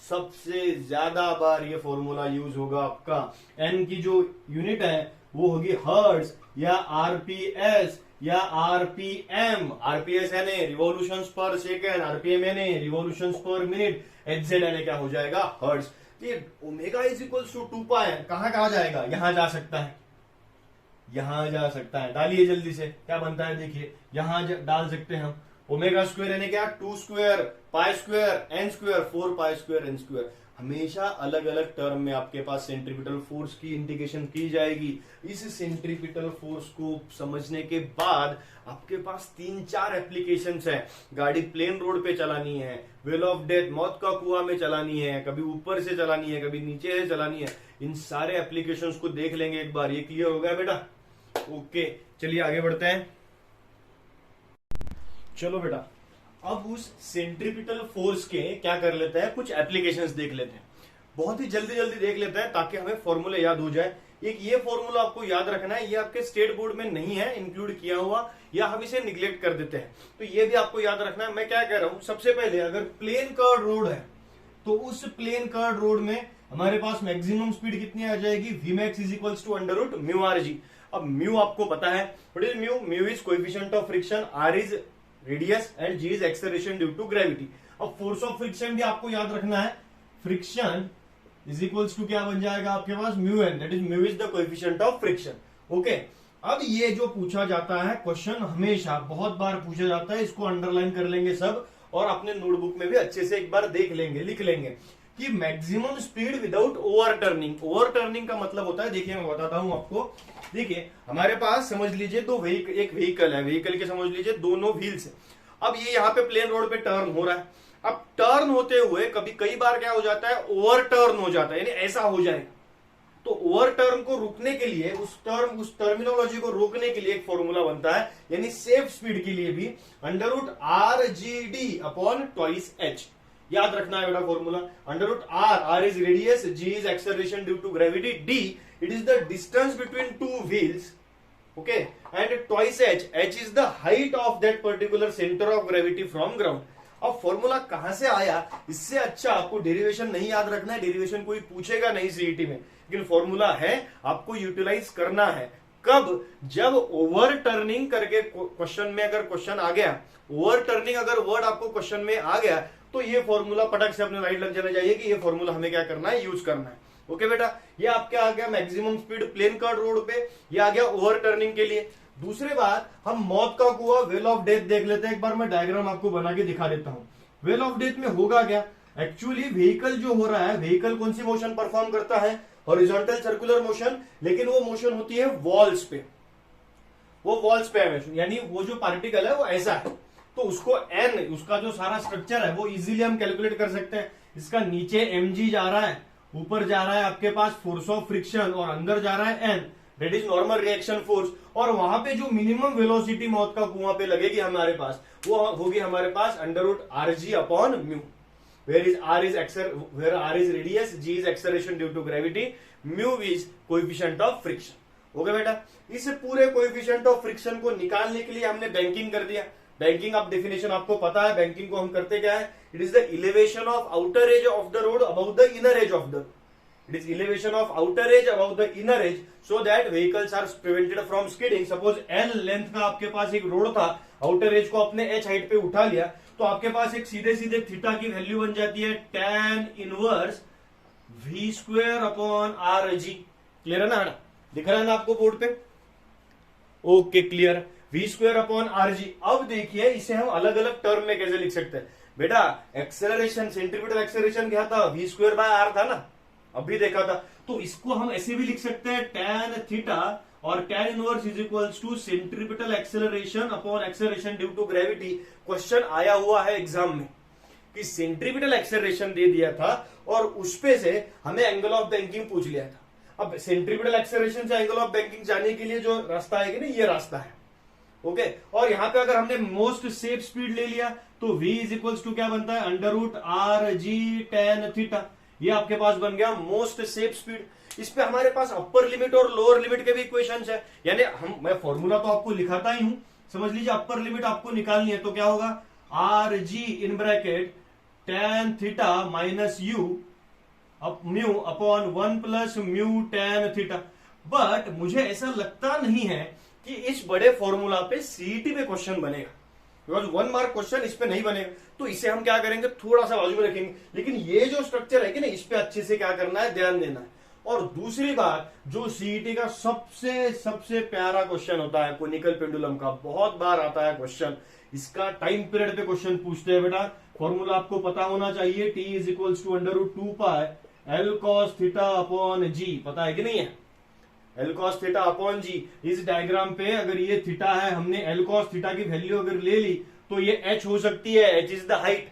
सबसे ज्यादा बार ये फॉर्मूला यूज होगा आपका। n की जो यूनिट है वो होगी हर्ट्ज या आरपीएस या आरपीएम। आरपीएस यानी रिवॉल्यूशंस पर सेकेंड, आरपीएम यानी रिवॉल्यूशंस पर मिनट, एचजेड यानी क्या हो जाएगा हर्ट्ज। ये ओमेगा इज इक्वल्स टू 2 पाई कहां जाएगा, यहां जा सकता है, यहां जा सकता है। डालिए जल्दी से क्या बनता है, देखिए यहां डाल सकते हैं हम। ओमेगा स्क्वायर यानी क्या, 2 square pi square N square 4 pi square N square. हमेशा अलग अलग टर्म में आपके पास सेंट्रीपिटल फोर्स की इंडिकेशन की जाएगी। इस सेंट्रीपिटल फोर्स को समझने के बाद आपके पास 3-4 एप्लीकेशंस हैं। गाड़ी प्लेन रोड पे चलानी है, वेल ऑफ डेथ मौत का कुआं में चलानी है, कभी ऊपर से चलानी है, कभी नीचे से चलानी है, इन सारे एप्लीकेशंस को देख लेंगे एक बार। ये क्लियर हो गया बेटा? ओके, चलिए आगे बढ़ते हैं। चलो बेटा, अब उस सेंट्रीपिटल फोर्स के क्या कर लेते हैं, कुछ एप्लीकेशंस देख लेते हैं। बहुत ही जल्दी जल्दी देख लेते हैं ताकि हमें फॉर्मूला याद हो जाए। एक ये फॉर्मूला आपको याद रखना है, ये आपके स्टेट बोर्ड में नहीं है इंक्लूड किया हुआ, या हम इसे निग्लेक्ट कर देते हैं, तो ये भी आपको याद रखना है। मैं क्या कह रहा हूं, सबसे पहले अगर प्लेन कर्व रोड है तो उस प्लेन कर्व रोड में हमारे पास मैक्सिमम स्पीड कितनी आ जाएगी, Vmax is equals to under root mu R G. अब म्यू आपको पता है, what is mu? Mu is coefficient of friction, R is radius and G is acceleration due to gravity. अब फोर्स ऑफ फ्रिक्शन भी आपको याद रखना है, फ्रिक्शन इज इक्वल्स टू क्या बन जाएगा आपके पास, mu N, that is mu is the coefficient of friction. Okay, अब ये जो पूछा जाता है क्वेश्चन, हमेशा बहुत बार पूछा जाता है, इसको अंडरलाइन कर लेंगे सब और अपने नोटबुक में भी अच्छे से एक बार देख लेंगे, लिख लेंगे कि maximum speed without over turning. Over turning का मतलब होता है, देखिए मैं बताता हूं आपको। देखिए हमारे पास समझ लीजिए एक व्हीकल है, व्हीकल के समझ लीजिए दोनों व्हील्स है। अब ये यहाँ पे प्लेन रोड पे टर्न हो रहा है। अब टर्न होते हुए कई बार क्या हो जाता है, ओवर टर्न हो जाता है, यानी ऐसा हो जाएगा। तो ओवर टर्न को रुकने के लिए, उस टर्मिनोलॉजी को रोकने के लिए एक फॉर्मूला बनता है, यानी सेफ स्पीड के लिए भी under root R G D upon twice H. याद रखना है बेटा formula, under root R is radius, G is acceleration due to gravity, D it is the distance between two wheels, okay, and twice H is the height of that particular centre of gravity from ground. अब formula कहां से आया, इससे अच्छा आपको derivation नहीं याद रखना है, डेरिवेशन कोई पूछेगा नहीं सीईटी में, लेकिन फॉर्मूला है, आपको यूटिलाइज करना है। कब? जब ओवर टर्निंग करके क्वेश्चन में अगर क्वेश्चन आ गया, ओवर टर्निंग अगर वर्ड आपको क्वेश्चन में आ गया, तो ये फॉर्मूला पटक से अपने राइट लग जाना चाहिए कि ये फॉर्मूला हमें क्या करना है, यूज करना है। ओके बेटा, ये आपके आ गया maximum speed plane curve road पे, ये आ गया ओवर टर्निंग के लिए। दूसरी बात, हम मौत का कुआं वेल ऑफ डेथ देख लेते हैं। एक बार मैं डायग्राम आपको बना के दिखा देता हूं। वेल ऑफ डेथ में होगा क्या, एक्चुअली व्हीकल जो हो रहा है, व्हीकल कौन सी मोशन परफॉर्म करता है, हॉरिजॉन्टल सर्कुलर मोशन, लेकिन वो मोशन होती है वॉल्स पे, वो वॉल्स पे है, यानी वो जो पार्टिकल है वो ऐसा है, तो उसको एन, उसका जो सारा स्ट्रक्चर है वो इजीली हम कैलकुलेट कर सकते हैं। इसका नीचे mg जा रहा है, ऊपर जा रहा है आपके पास फोर्स ऑफ फ्रिक्शन, और अंदर जा रहा है n, that is normal reaction force. और वहां पे जो मिनिमम वेलोसिटी मौत का कुआं पे लगेगी हमारे पास, वो होगी हमारे पास under root R G upon mu, where r is radius, g is acceleration due to gravity, mu is coefficient of friction। Okay बेटा, इस पूरे कोएफिशिएंट ऑफ फ्रिक्शन को निकालने के लिए हमने बैंकिंग कर दिया। बैंकिंग आप डेफिनेशन आपको पता है, बैंकिंग को हम करते क्या है, it is the elevation of outer edge of the road about the inner edge of the, it is elevation of outer edge about the inner edge, so that vehicles are prevented from skidding. Suppose L length का आपके पास एक road था, outer as को आपने H height पे उठा लिया, तो आपके पास एक सीधे सीधे थीटा की वैल्यू बन जाती है tan inverse v square upon R G. Clear है ना, दिख रहा है ना आपको बोर्ड पे? Okay clear, v square upon are G. अब देखिए इसे हम अलग अलग टर्म में कैसे लिख सकते हैं बेटा। एक्सेलरेशन, सेंट्रीपिटल एक्सेलरेशन क्या था, v स्क्वायर बाय आर था ना, अभी देखा था। तो इसको हम ऐसे भी लिख सकते हैं tan थीटा और tan inverse is equals to centripetal acceleration upon acceleration due to gravity. Question आया हुआ है एग्जाम में कि सेंट्रीपिटल एक्सेलरेशन दे दिया था और उसपे से हमें एंगल ऑफ बैंकिंग पूछ लिया था। अब सेंट्रीपिटल एक्सेलरेशन से एंगल ऑफ बैंकिंग जाने के लिए जो रास्ता है ना, ये रास्ता है, ओके। और यहां पे अगर हमने मोस्ट सेफ स्पीड ले लिया तो v इज इक्वल्स टू क्या बनता है, under root R G tan theta. ये आपके पास बन गया मोस्ट सेफ स्पीड। इस पे हमारे पास अपर लिमिट और लोअर लिमिट के भी इक्वेशंस है, यानी मैं फॉर्मूला तो आपको लिखाता ही हूं, समझ लीजिए अपर लिमिट आपको निकालनी है तो क्या होगा, R G in bracket tan theta minus you mu upon 1 plus mu tan theta. But मुझे ऐसा लगता नहीं है कि इस बड़े फॉर्मूला पे सीईटी पे क्वेश्चन बनेगा, बिकॉज 1 मार्क क्वेश्चन इस पे नहीं बनेगा। तो इसे हम क्या करेंगे, थोड़ा सा बाजू में रखेंगे, लेकिन ये जो स्ट्रक्चर है कि ना, इस पे अच्छे से क्या करना है, ध्यान देना है। और दूसरी बात, जो सीईटी का सबसे सबसे प्यारा क्वेश्चन होता है कोनिकल पेंडुलम का, बहुत बार आता है क्वेश्चन, इसका टाइम पीरियड पे क्वेश्चन पूछते हैं बेटा। फॉर्मूला आपको पता होना चाहिए, T is equals to √2 pi L cos theta upon G, पता है कि नहीं है, L cos theta upon G। इस डायग्राम पे अगर ये थीटा है, हमने L cos थीटा की वैल्यू अगर ले ली तो ये h हो सकती है, h इज द हाइट।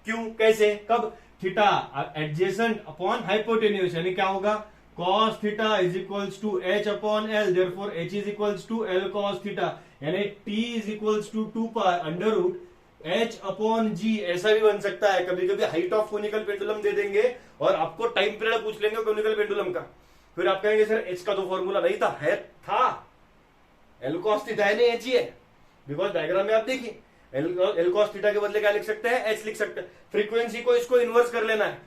क्यों, कैसे, कब, थीटा एडजेसेंट अपॉन हाइपोटेन्यूज, यानी क्या होगा, cos theta is equals to h upon L, therefore h is equals to L cos theta, यानी T is equals to 2 pi under h upon G। ऐसा भी बन सकता है, कभी कभी हाइट ऑफ कोनिकल पेंडुलम दे देंगे और आपको टाइम पीरियड पूछ लेंगे कोनिकल पेंडुलम का, फिर आप कहेंगे सर h का तो फॉर्मूला नहीं था, है था, L cos थीटा है, नहीं h ही है, बिकॉज डायग्राम में आप देखिए L cos थीटा के बदले क्या लिख सकते हैं, h लिख सकते हैं। फ्रीक्वेंसी को इसको इन्वर्स कर लेना है,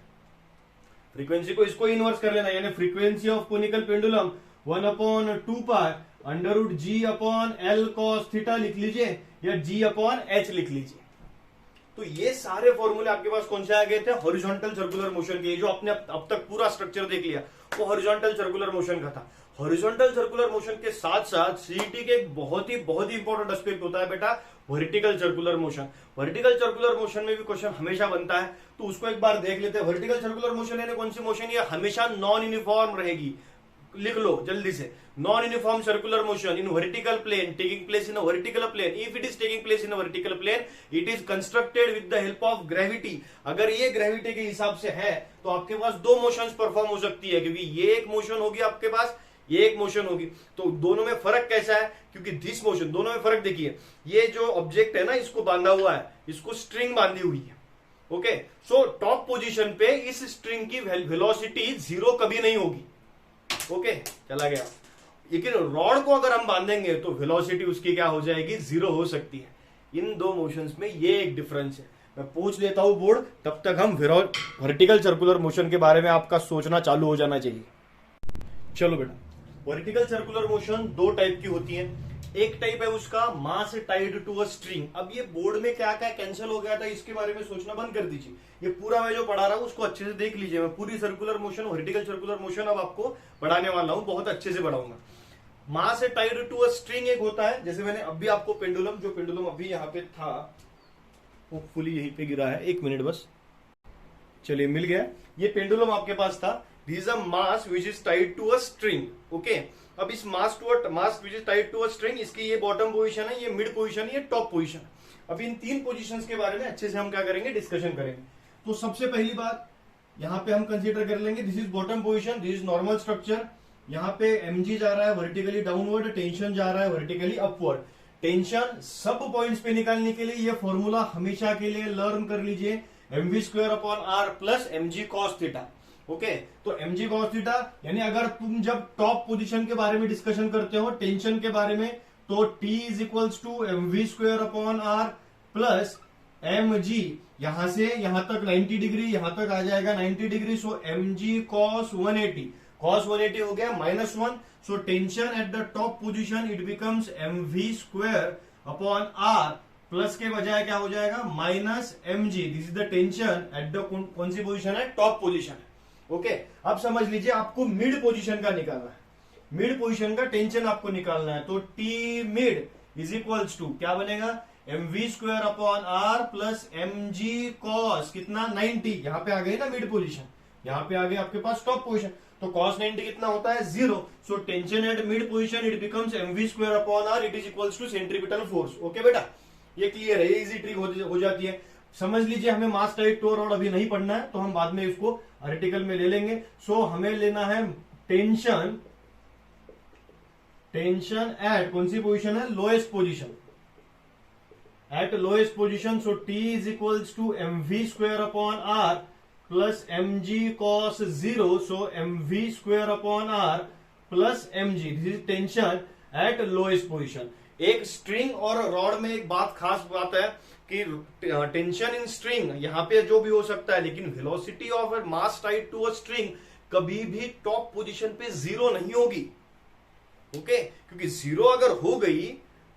फ्रीक्वेंसी को इसको इन्वर्स कर लेना है, यानी frequency of conical pendulum 1/2 pi √G upon L cos theta लिख लीजिए, या G अपॉन h लिख लीजिए। तो ये सारे फॉर्मूले आपके पास कौन से आ गए थे, हॉरिजॉन्टल सर्कुलर मोशन के। जो आपने अब तक पूरा स्ट्रक्चर देख लिया वो हॉरिजॉन्टल सर्कुलर मोशन का था। हॉरिजॉन्टल सर्कुलर मोशन के साथ साथ सीईटी के एक बहुत ही इंपॉर्टेंट एस्पेक्ट होता है बेटा, vertical circular motion. Vertical circular motion में भी क्वेश्चन हमेशा बनता है, तो उसको एक बार देख लेते हैं। वर्टिकल सर्कुलर मोशन यानी कौन सी मोशन, ये हमेशा नॉन यूनिफॉर्म रहेगी, लिख लो जल्दी से, non uniform circular motion in vertical plane taking place in a vertical plane. If it is taking place in a vertical plane, it is constructed with the help of gravity. अगर ये gravity के हिसाब से है तो आपके पास 2 motions perform हो सकती है, क्योंकि ये एक मोशन होगी आपके पास, ये एक मोशन होगी। तो दोनों में फर्क कैसा है, क्योंकि दिस मोशन, दोनों में फर्क देखिए, ये जो ऑब्जेक्ट है ना, इसको बांधा हुआ है, इसको स्ट्रिंग बांधी हुई है, ओके। सो टॉप पोजीशन पे इस स्ट्रिंग की वेलोसिटी 0 कभी नहीं होगी, ओके, चला गया। लेकिन रॉड को अगर हम बांधेंगे तो वेलोसिटी उसकी क्या हो जाएगी, 0 हो सकती है। इन 2 मोशंस में ये एक डिफरेंस है। मैं पूछ लेता हूं बोर्ड, तब तक हम वर्टिकल सर्कुलर मोशन के बारे में आपका सोचना चालू हो जाना चाहिए। चलो बेटा, वर्टिकल सर्कुलर मोशन 2 टाइप की होती है। एक टाइप है उसका मास टाइड टू अ स्ट्रिंग। अब ये बोर्ड में क्या क्या कैंसिल हो गया था, इसके बारे में सोचना बंद कर दीजिए। ये पूरा मैं जो पढ़ा रहा हूं उसको अच्छे से देख लीजिए। मैं पूरी circular motion, vertical circular motion अब आपको पढ़ाने वाला हूं, बहुत अच्छे से पढ़ाऊंगा। मास टाइड टू अ स्ट्रिंग एक होता है, जैसे मैंने अभी आपको पेंडुलम, जो पेंडुलम अभी यहाँ पे था वो फुली यहीं पे गिरा है, 1 मिनट बस, चलिए मिल गया। ये पेंडुलम आपके पास था, this is a mass which is tied to a string, okay. अब इस mass which is tied to a string, इसकी ये बॉटम पोजीशन है, ये मिड पोजीशन, ये टॉप पोजीशन। अब इन 3 पोजीशंस के बारे में अच्छे से हम क्या करेंगे, डिस्कशन करेंगे। तो सबसे पहली बात यहां पे हम कंसीडर कर लेंगे, this is bottom position, this is normal structure. यहाँ पे mg जा रहा है वर्टिकली डाउनवर्ड, टेंशन जा रहा है वर्टिकली अपवर्ड। टेंशन सब पॉइंट्स पे निकालने के लिए ये फॉर्मूला हमेशा के लिए लर्न कर लीजिए, mv²/r plus mg cos theta, okay. तो mg cos थीटा, यानी अगर तुम जब टॉप पोजीशन के बारे में डिस्कशन करते हो, टेंशन के बारे में, तो t is equals to mv²/r plus mg, यहां से यहां तक 90 डिग्री, यहां तक आ जाएगा 90 डिग्री, सो mg cos 180, cos 180 हो गया -1। सो tension at the top position it becomes mv²/r, plus के बजाय क्या हो जाएगा, -mg। This is the tension at the कौन सी पोजीशन है, टॉप पोजीशन, ओके। अब समझ लीजिए आपको मिड पोजीशन का निकालना है, मिड पोजीशन का टेंशन आपको निकालना है। तो T mid is equals to क्या बनेगा, mv²/r प्लस mg cos कितना 90, यहां पे आ गई ना मिड पोजीशन, यहां पे आ गई आपके पास टॉप पोजीशन, तो cos 90 कितना होता है 0। So tension at mid position it becomes mv²/r, it is equals to centripetal force, okay बेटा। ये क्लियर है, ये इजी ट्रिक हो जाती है। समझ लीजिए हमें मास टाइड टू रॉड अभी नहीं पढ़ना है, तो हम बाद में इसको आर्टिकल में ले लेंगे। सो हमें लेना है टेंशन एट कौन सी पोजीशन है, lowest position, at lowest position. So t is equals to mv²/r plus mg cos 0, so mv²/r plus mg, this is tension at lowest position. एक स्ट्रिंग और रॉड में एक खास बात है कि टेंशन इन स्ट्रिंग यहां पे जो भी हो सकता है, लेकिन velocity of mass tied to a string कभी भी टॉप पोजीशन पे 0 नहीं होगी, ओके, क्योंकि 0 अगर हो गई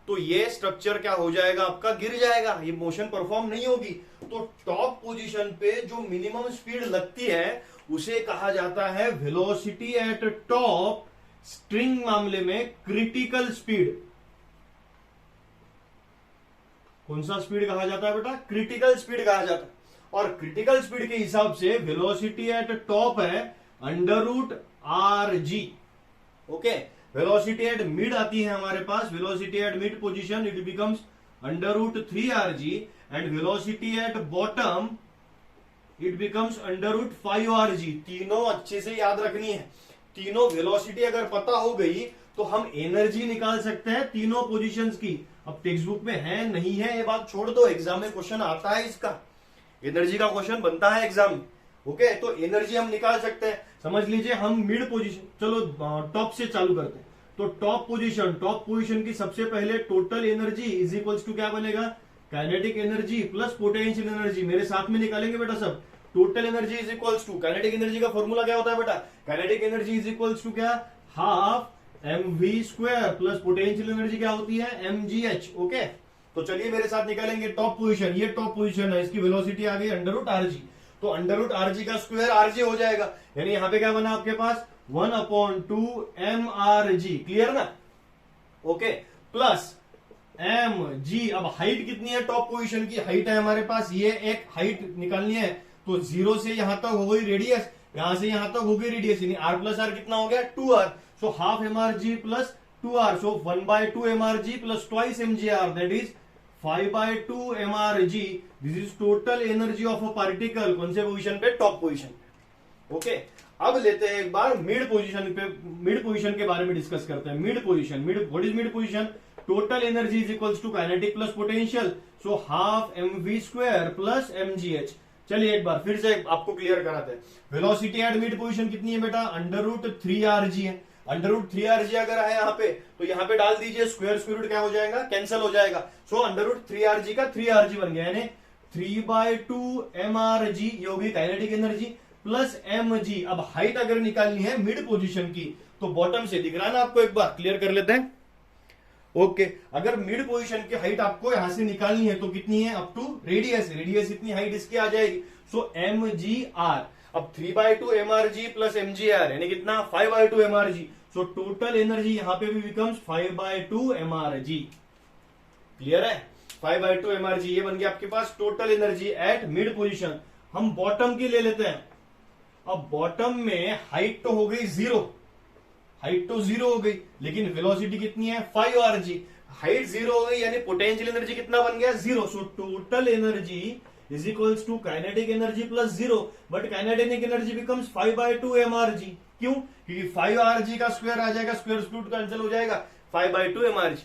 तो ये स्ट्रक्चर क्या हो जाएगा आपका, गिर जाएगा, ये मोशन परफॉर्म नहीं होगी। तो टॉप पोजीशन पे जो मिनिमम स्पीड लगती है उसे कहा जाता है वेलोसिटी एट टॉप, स्ट्रिंग मामले में क्रिटिकल स्पीड। कौन सा स्पीड कहा जाता है बेटा, क्रिटिकल स्पीड कहा जाता है। और क्रिटिकल स्पीड के हिसाब से वेलोसिटी एट टॉप है under root R G. Okay, velocity at mid आती है हमारे पास, velocity at mid position it becomes under root 3 R G, and velocity at bottom it becomes under root 5 R G. तीनों अच्छे से याद रखनी है, तीनों वेलोसिटी अगर पता हो गई तो हम एनर्जी निकाल सकते हैं तीनों पोजीशंस की। अब टेक्स्ट बुक में है नहीं है ये बात छोड़ दो, एग्जाम में क्वेश्चन आता है इसका, एनर्जी का क्वेश्चन बनता है एग्जाम में। ओके, तो एनर्जी हम निकाल सकते हैं। समझ लीजिए हम मिड पोजीशन, चलो टॉप से चालू करते हैं। तो टॉप पोजीशन की सबसे पहले total energy is equals to क्या बनेगा, kinetic energy plus potential energy. मेरे साथ में निकालेंगे बेटा सब। Total energy is equals to, kinetic energy का फॉर्मूला क्या होता है बेटा, kinetic energy is equals to क्या, half mv² plus potential energy क्या होती है, mgh। ओके, तो चलिए मेरे साथ निकालेंगे टॉप पोजीशन। ये टॉप पोजीशन है, इसकी वेलोसिटी आ गई अंडर रूट आरजी, तो अंडर रूट आरजी का स्क्वायर आरजी हो जाएगा, यानी यहां पे क्या बना आपके पास 1/2 mrg। क्लियर ना, ओके, प्लस mg। अब हाइट कितनी है टॉप पोजीशन की, हाइट है हमारे पास, ये एक हाइट निकालनी है, तो 0 से यहां तक हो गई रेडियस, यहां से यहां तक हो गई रेडियस, यानी r प्लस r कितना हो गया 2r। So half mrg plus 2r, so 1/2 mrg plus twice mgr, that is 5/2 mrg। This is total energy of a particle, कौन से पोजीशन पे, टॉप पोजीशन पे। ओके, अब लेते हैं एक बार मिड पोजीशन पे, मिड पोजीशन के बारे में डिस्कस करते हैं। Mid position, what is mid position, total energy is equals to kinetic plus potential, so half mv² plus mgh। चलिए एक बार फिर से आपको क्लियर कराते हैं। वेलोसिटी एट मिड पोजीशन कितनी है बेटा, अंडर रूट 3rg है। अंडर रूट 3rg अगर है यहाँ पे, तो यहाँ पे डाल दीजिए स्क्वायर रूट क्या हो जाएगा, कैंसिल हो जाएगा। सो अंडर रूट 3rg का 3rg बन गया, यानी 3/2 mrg, ये होगी काइनेटिक एनर्जी प्लस mg। अब हाइट अगर निकालनी है मिड पोजीशन की, तो बॉटम से दिख रहा है ना आपको, एक बार क्लियर कर लेते हैं। ओके, अगर मिड पोजीशन की हाइट आपको यहां से निकालनी है तो कितनी है, अप टू रेडियस, रेडियस इतनी हाइट इसकी आ जाएगी, सो mgr। अब 3/2 mrg प्लस mgr यानी कितना, 5/2 mrg। सो टोटल एनर्जी यहां पे भी बिकम्स 5/2 mrg। क्लियर है, 5/2 mrg, ये बन गया आपके पास total energy at mid position. हम बॉटम की ले लेते हैं। अब बॉटम में हाइट तो हो गई 0, हाइट तो 0 हो गई, लेकिन वेलोसिटी कितनी है 5rg। हाइट 0 हो गई, यानी पोटेंशियल एनर्जी कितना बन गया 0। So total energy is equals to kinetic energy plus 0, but kinetic energy becomes 5/2 mrg। क्यों, क्योंकि 5rg का स्क्वायर आ जाएगा, स्क्वायर रूट कैंसिल हो जाएगा, 5/2 mrg।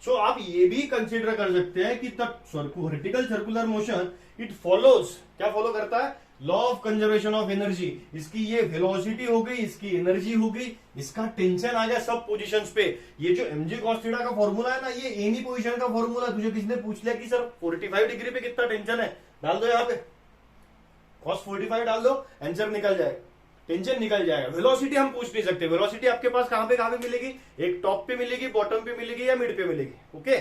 सो आप ये भी कंसीडर कर सकते हैं कि तब vertical circular motion it follows, क्या फॉलो करता है, law of conservation of energy. इसकी ये वेलोसिटी हो गई, इसकी एनर्जी हो गई, इसका टेंशन आ गया सब पोजीशंस पे। ये जो mg cos थीटा का फॉर्मूला है ना, ये एनी पोजीशन का फॉर्मूला। तुझे किसी ने पूछ लिया कि सर 45 डिग्री पे कितना टेंशन है, डाल दो यहाँ पे cos 45 डाल दो, आंसर निकल जाएगा, टेंशन निकल जाएगा। वेलोसिटी हम पूछ नहीं सकते, वेलोसिटी आपके पास कहां पे मिलेगी, एक टॉप पे मिलेगी, बॉटम पे मिलेगी या मिड पे मिलेगी। Okay,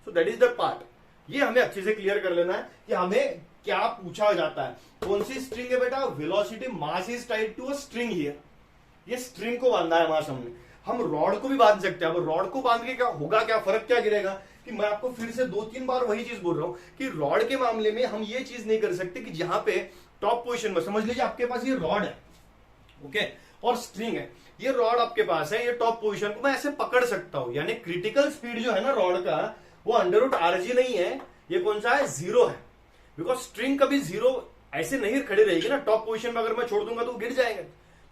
so that is the part. ये हमें अच्छे से क्लियर कर लेना है कि हमें क्या पूछा जाता है। कौन सी स्ट्रिंग है बेटा, velocity mass is tied to a string here. ये स्ट्रिंग को बांधा है मास हमने, हम रॉड को भी बांध सकते हैं। अब रॉड को बांध के क्या होगा, क्या फर्क क्या गिरेगा, कि मैं आपको फिर से 2-3 बार वही चीज बोल रहा हूं कि रॉड के मामले में हम ये चीज नहीं कर सकते कि जहां पे टॉप पोजीशन में, समझ लीजिए आपके पास ये रॉड है, ओके, और स्ट्रिंग है, ये रॉड आपके पास है, ये टॉप पोजीशन को मैं ऐसे पकड़ सकता हूं, यानी क्रिटिकल स्पीड जो है ना रॉड का, वो अंडर रूट आरजी नहीं है, ये कौन सा है, 0 है। बिकॉज स्ट्रिंग कभी 0 ऐसे नहीं खड़ी रहेगी ना, टॉप पोजीशन में अगर मैं छोड़ दूंगा तो गिर जाएगा।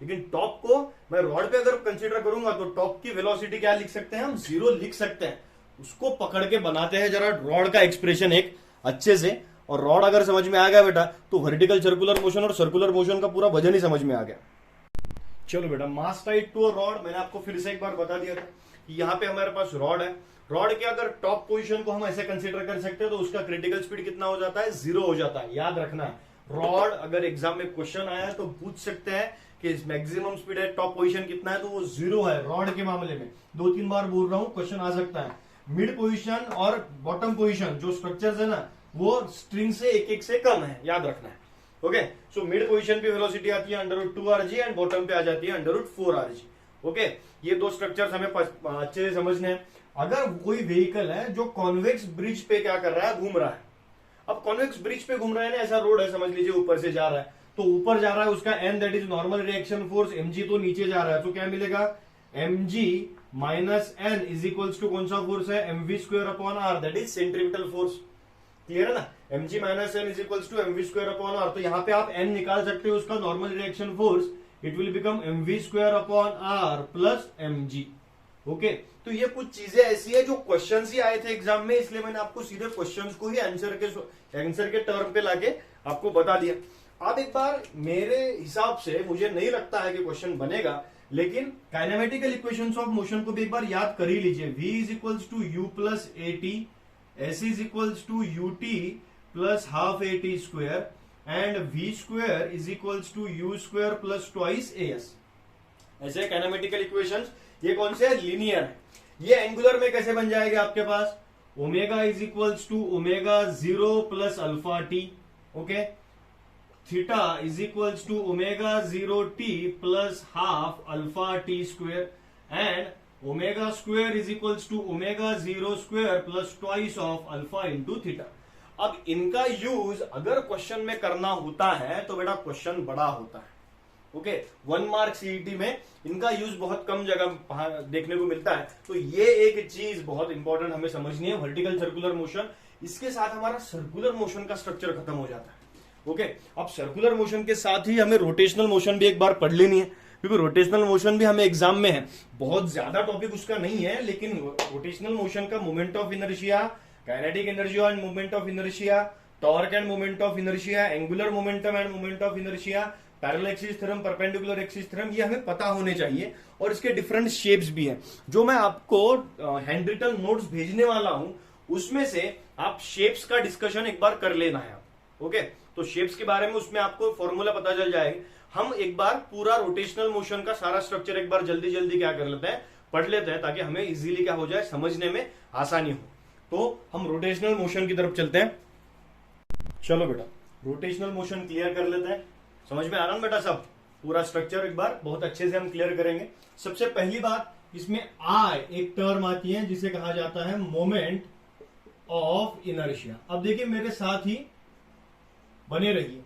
लेकिन टॉप को मैं रॉड पे अगर कंसीडर करूंगा तो टॉप की वेलोसिटी क्या लिख सकते हैं हम, 0 लिख सकते हैं। उसको पकड़ के बनाते हैं जरा रॉड का एक्सप्रेशन एक अच्छे से, और रॉड अगर समझ में आ गया बेटा तो वर्टिकल सर्कुलर मोशन और सर्कुलर मोशन का पूरा वजन ही समझ में आ गया। चलो बेटा, मास टाइड टू अ रॉड, मैंने आपको फिर से एक बार बता दिया था कि यहाँ पे हमारे पास रॉड है, रॉड के अगर टॉप पोजीशन को हम ऐसे कंसीडर कर सकते हैं तो उसका क्रिटिकल स्पीड कितना हो जाता है, 0 हो जाता है। याद रखना, रॉड अगर एग्जाम में क्वेश्चन आया तो पूछ सकते हैं कि मैक्सिमम स्पीड है, टॉप पोजीशन कितना है, तो वो 0 है रॉड के मामले में। 2-3 बार बोल रहा हूं, क्वेश्चन आ सकता है। मिड पोजीशन और बॉटम पोजीशन जो स्ट्रक्चर्स है ना, वो स्ट्रिंग से एक से कम है, याद रखना है। ओके, सो मिड पोजीशन पे वेलोसिटी आती है √2rg एंड बॉटम पे आ जाती है √4rg। ओके, ये दो स्ट्रक्चर्स हमें अच्छे से समझने हैं। अगर कोई व्हीकल है जो कॉन्वेक्स ब्रिज पे क्या कर रहा है, घूम रहा है। अब कॉन्वेक्स ब्रिज पे घूम रहा है ना, ऐसा रोड है समझ लीजिए, ऊपर से जा रहा है, तो ऊपर जा रहा है उसका N that is normal reaction force mg, तो नीचे जा रहा है तो क्या मिलेगा, mg minus N is equals to कौन सा फोर्स है, mv²/r that is centripetal force. Clear है ना, mg minus N is equals to mv²/r। तो यहां पे आप n निकाल सकते हो उसका normal reaction force, it will become mv²/r plus mg। Okay, तो ये कुछ चीजें ऐसी है जो क्वेश्चंस ही आए थे एग्जाम में, इसलिए मैंने आपको सीधे क्वेश्चंस को ही आंसर के टर्म पे लाके आपको बता दिया। अब एक बार मेरे हिसाब से मुझे नहीं लगता है कि क्वेश्चन बनेगा, लेकिन काइनेमेटिकल इक्वेशंस ऑफ मोशन को भी एक बार याद कर ही लीजिए। v is equals to u plus at, s is equals to ut plus half at square and v square is equals to u square plus twice as। ऐसे kinematical equations, ये कौन से है, लीनियर है। ये एंगुलर में कैसे बन जाएगा आपके पास, omega is equals to omega 0 plus alpha t. Okay, theta is equals to omega 0t plus half alpha t square and omega square is equals to omega 0 square plus twice of alpha into theta. अब इनका use अगर question में करना होता है तो बेटा question बड़ा होता है। ओके, 1 मार्क सीईटी में इनका यूज बहुत कम जगह देखने को मिलता है, तो ये एक चीज बहुत इंपॉर्टेंट हमें समझनी है, वर्टिकल सर्कुलर मोशन। इसके साथ हमारा सर्कुलर मोशन का स्ट्रक्चर खत्म हो जाता है। ओके, अब सर्कुलर मोशन के साथ ही हमें रोटेशनल मोशन भी एक बार पढ़ लेनी है, क्योंकि रोटेशनल मोशन भी हमें एग्जाम में है। बहुत ज्यादा टॉपिक उसका नहीं है, लेकिन रोटेशनल मोशन का moment of inertia, kinetic energy end moment of inertia, torque end moment of inertia, angular momentum end moment of inertia, parallel axis theorem, perpendicular axis theorem, ये हमें पता होने चाहिए। और इसके डिफरेंट शेप्स भी हैं, जो मैं आपको हैंड रिटन नोट्स भेजने वाला हूं, उसमें से आप शेप्स का डिस्कशन एक बार कर लेना है। ओके, तो शेप्स के बारे में उसमें आपको फॉर्मूला पता चल जाएगा। हम एक बार पूरा रोटेशनल मोशन का सारा स्ट्रक्चर एक बार जल्दी जल्दी क्या कर लेते हैं, पढ़ लेते हैं, ताकि हमें इजीली क्या हो जाए, समझने में आसानी हो। तो हम रोटेशनल मोशन की तरफ चलते हैं। चलो बेटा, रोटेशनल मोशन क्लियर कर लेते हैं। समझ में आ रहा है बेटा सब, पूरा स्ट्रक्चर एक बार बहुत अच्छे से हम क्लियर करेंगे। सबसे पहली बात, इसमें आई एक टर्म आती है जिसे कहा जाता है मोमेंट ऑफ इनर्शिया। अब देखिए मेरे साथ ही बने रहिए।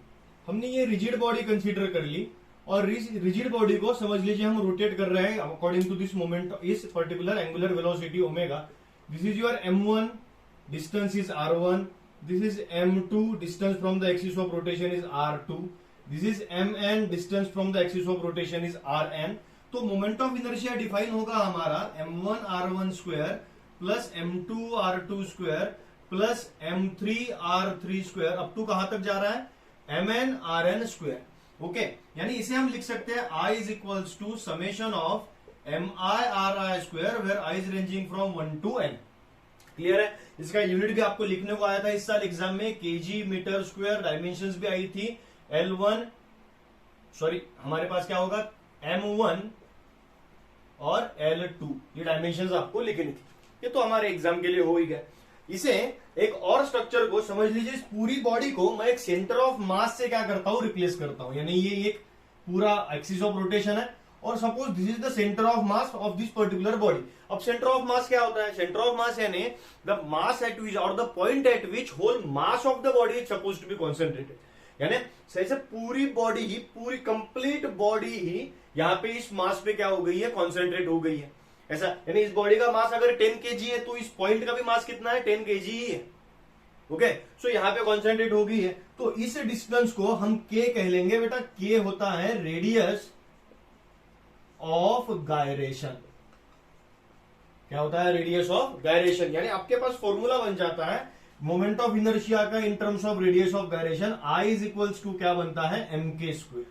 हमने ये रिजिड बॉडी कंसीडर कर ली, और रिजिड बॉडी को समझ लीजिए हम रोटेट कर रहे हैं अकॉर्डिंग टू दिस मोमेंट, इस particular angular velocity omega. This is your m1, distance is r1, this is m2, distance from the axis of rotation is r2, this is mn, distance from the axis of rotation is rn। तो moment of inertia define होगा हमारा m1 r1 square plus m2 r2 square plus m3 r3 square up to कहां तक जा रहा है, mn rn square. Okay, यानी इसे हम लिख सकते हैं I is equals to summation of mi ri square, where I is ranging from 1 to n। Clear है, इसका यूनिट भी आपको लिखने को आया था इस साल एग्जाम में, केजी मीटर स्क्वायर, डायमेंशंस भी आई थी L1, सॉरी हमारे पास क्या होगा M1 और L2, ये डायमेंशंस आपको लिखनी थी। ये तो हमारे एग्जाम के लिए हो ही गया। इसे एक और स्ट्रक्चर को समझ लीजिए, इस पूरी बॉडी को मैं एक सेंटर ऑफ मास से क्या करता हूं, रिप्लेस करता हूं। यानी ये एक पूरा एक्सिस ऑफ रोटेशन है, और suppose this is the centre of mass of this particular body. अब सेंटर ऑफ मास क्या होता है, सेंटर ऑफ मास यानी द मास एट विच और the point at which whole mass of the body is suppose to be concentrated. यानी सही से पूरी बॉडी ही, पूरी कंप्लीट बॉडी ही यहाँ पे इस मास पे क्या हो गई है, कॉन्सेंट्रेट हो गई है। ऐसा यानी इस बॉडी का मास अगर 10 kg है, तो इस पॉइंट का भी मास कितना है, 10 kg ही है। ओके, सो यहाँ पे कॉन्सेंट्रेट हो गई है, तो इस डिस्टेंस को हम के कह लेंगे बेटा। के होता है रेडियस ऑफ गायरेशन। क्या होता है, रेडियस ऑफ गायरेशन। यानी आपके पास फॉर्मूला बन जाता है मोमेंट ऑफ इनर्शिया का in terms of radius of gyration. I is equals to क्या बनता है, mk स्क्वायर।